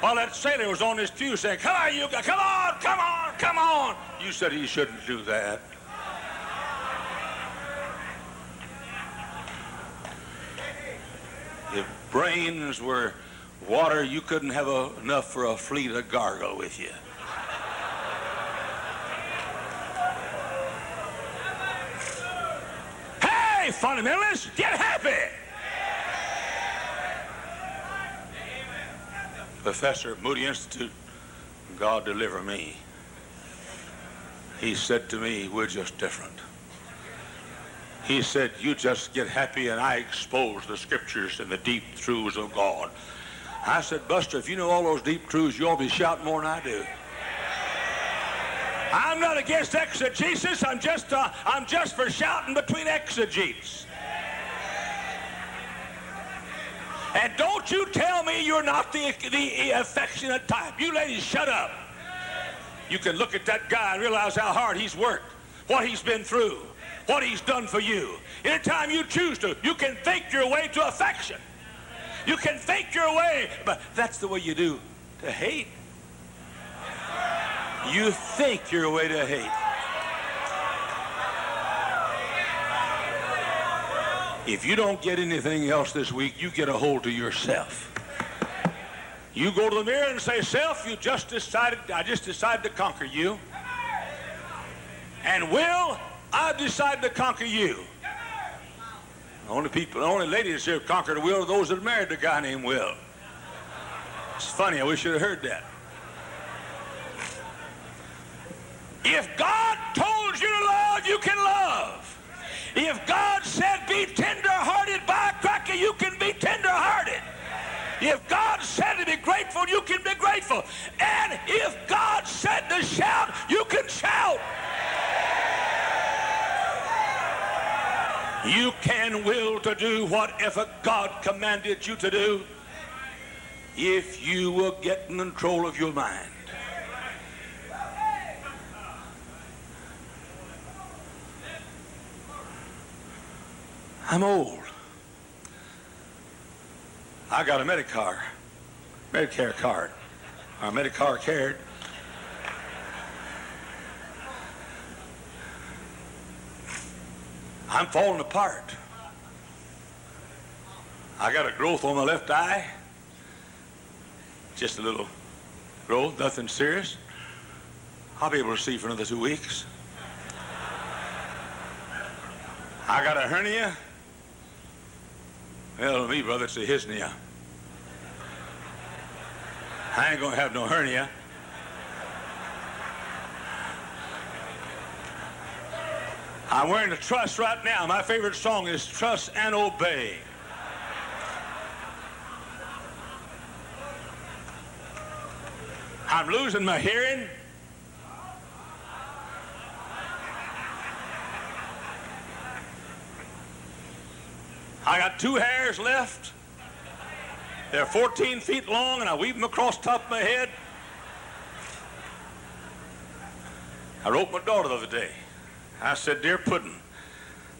While that sailor was on his pew saying, come on, you guys, come on, come on, come on. You said he shouldn't do that. If brains were water, you couldn't have enough for a fleet of gargle with you. Hey, fundamentalists, get happy! Professor at Moody Institute, God deliver me. He said to me, we're just different. He said, you just get happy and I expose the scriptures and the deep truths of God. I said, Buster, if you know all those deep truths, you ought to be shouting more than I do. I'm not against exegesis. I'm just for shouting between exegetes. And don't you tell me you're not the affectionate type. You ladies, shut up. You can look at that guy and realize how hard he's worked, what he's been through, what he's done for you. Anytime you choose to, you can think your way to affection. You can think your way, but that's the way you do to hate. You think your way to hate. If you don't get anything else this week, you get a hold of yourself. You go to the mirror and say, self, I just decided to conquer you. And Will, I've decided to conquer you. The only ladies here who conquered Will are those that married a guy named Will. It's funny, I wish you'd have heard that. If God told you to love, you can love. If God said be tender-hearted, by a cracker, you can be tender-hearted. If God said to be grateful, you can be grateful. And if God said to shout, you can shout. You can will to do whatever God commanded you to do if you will get in control of your mind. I'm old. I got a Medicare card, or a Medicare card. I'm falling apart. I got a growth on my left eye. Just a little growth, nothing serious. I'll be able to see for another 2 weeks. I got a hernia. Well, to me, brother, it's a hisnia. I ain't gonna have no hernia. I'm wearing a truss right now. My favorite song is Trust and Obey. I'm losing my hearing. I got 2 hairs left. They're 14 feet long, and I weave them across the top of my head. I wrote my daughter the other day. I said, Dear Puddin',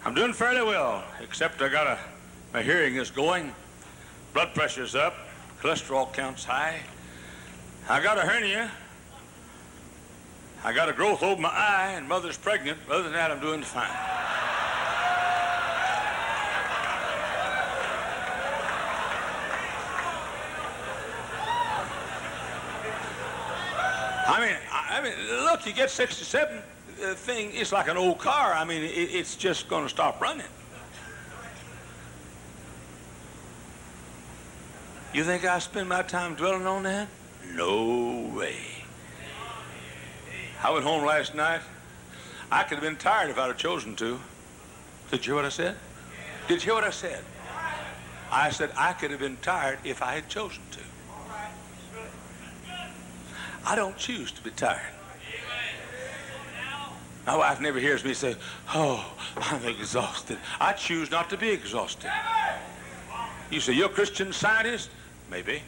I'm doing fairly well, except my hearing is going, blood pressure's up, cholesterol count's high. I got a hernia. I got a growth over my eye, and mother's pregnant. Other than that, I'm doing fine. I mean, look, you get 67, thing, it's like an old car. I mean, it's just going to stop running. You think I spend my time dwelling on that? No way. I went home last night. I could have been tired if I'd have chosen to. Did you hear what I said? Did you hear what I said? I said I could have been tired if I had chosen to. I don't choose to be tired. My wife never hears me say, oh, I'm exhausted. I choose not to be exhausted. You say, you're a Christian Scientist? Maybe.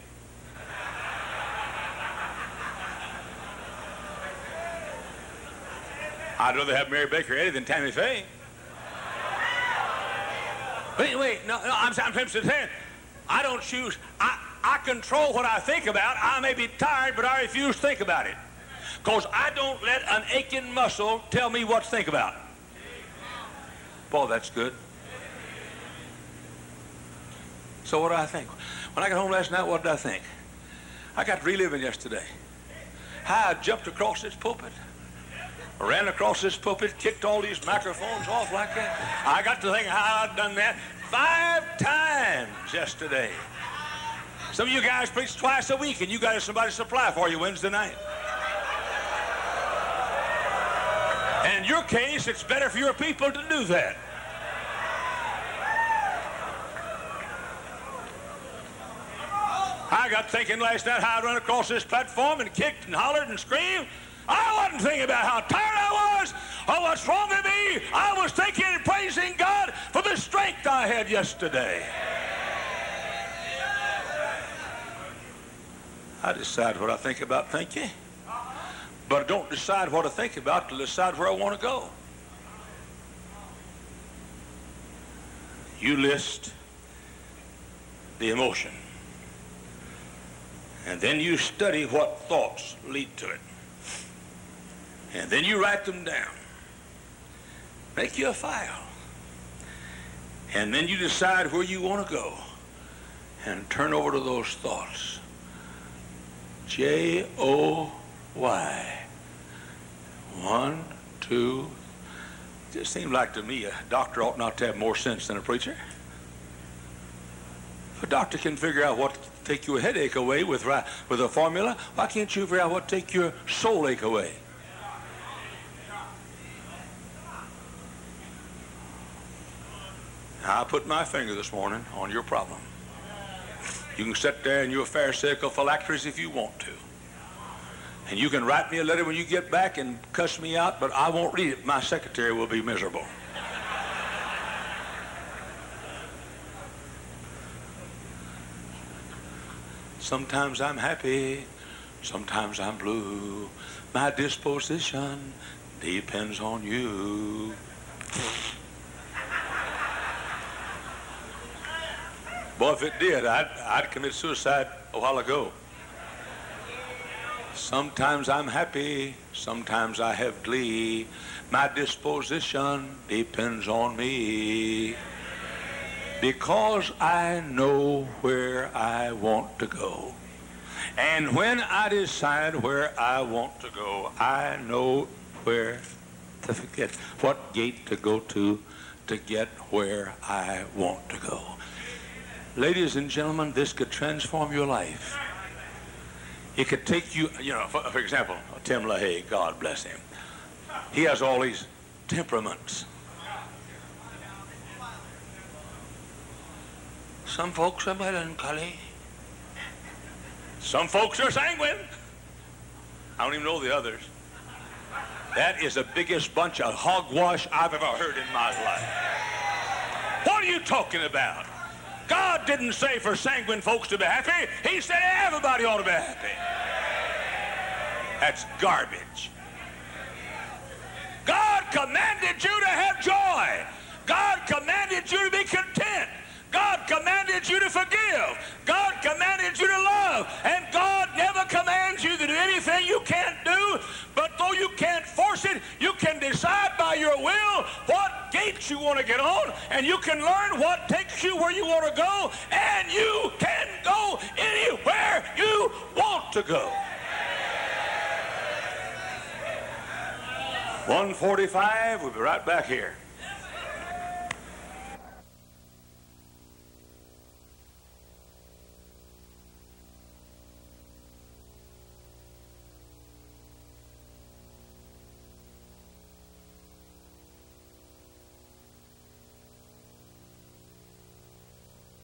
I'd rather have Mary Baker Eddy than Tammy Faye. Wait, no, I'm simply saying, I don't choose. I control what I think about. I may be tired, but I refuse to think about it. Because I don't let an aching muscle tell me what to think about. Boy, that's good. So what do I think? When I got home last night, what did I think? I got reliving yesterday. How I jumped across this pulpit. Ran across this pulpit, kicked all these microphones off like that. I got to think how I'd done that 5 times yesterday. Some of you guys preach twice a week, and you got somebody to supply for you Wednesday night. And in your case, it's better for your people to do that. I got thinking last night how I'd run across this platform and kicked and hollered and screamed. I wasn't thinking about how tired I was or what's wrong with me. I was thinking and praising God for the strength I had yesterday. I decide what I think about thinking, but I don't decide what I think about to decide where I want to go. you list the emotion. And then you study what thoughts lead to it. And then you write them down. Make you a file. And then you decide where you want to go. And turn over to those thoughts. J-O-Y. 1, 2. It just seemed like to me a doctor ought not to have more sense than a preacher. If a doctor can figure out what to take your headache away with a formula, why can't you figure out what to take your soul ache away? I put my finger this morning on your problem. You can sit there in your pharisaical phylacteries if you want to. And you can write me a letter when you get back and cuss me out, but I won't read it. My secretary will be miserable. Sometimes I'm happy, sometimes I'm blue. My disposition depends on you. Boy, if it did, I'd commit suicide a while ago. Sometimes I'm happy, sometimes I have glee. My disposition depends on me. Because I know where I want to go. And when I decide where I want to go, I know where to forget, what gate to go to get where I want to go. Ladies and gentlemen, this could transform your life. It could take you, for example, Tim LaHaye, God bless him. He has all these temperaments. Some folks are melancholy. Some folks are sanguine. I don't even know the others. That is the biggest bunch of hogwash I've ever heard in my life. What are you talking about? God didn't say for sanguine folks to be happy. He said everybody ought to be happy. That's garbage. God commanded you to have joy. God commanded you to be content. God commanded you to forgive. God commanded you to love. And God never commands you to do anything you can't do. But though you can't force it, you can decide by your will what gates you want to get on. And you can learn what takes you where you want to go. And you can go anywhere you want to go. 1:45, we'll be right back here.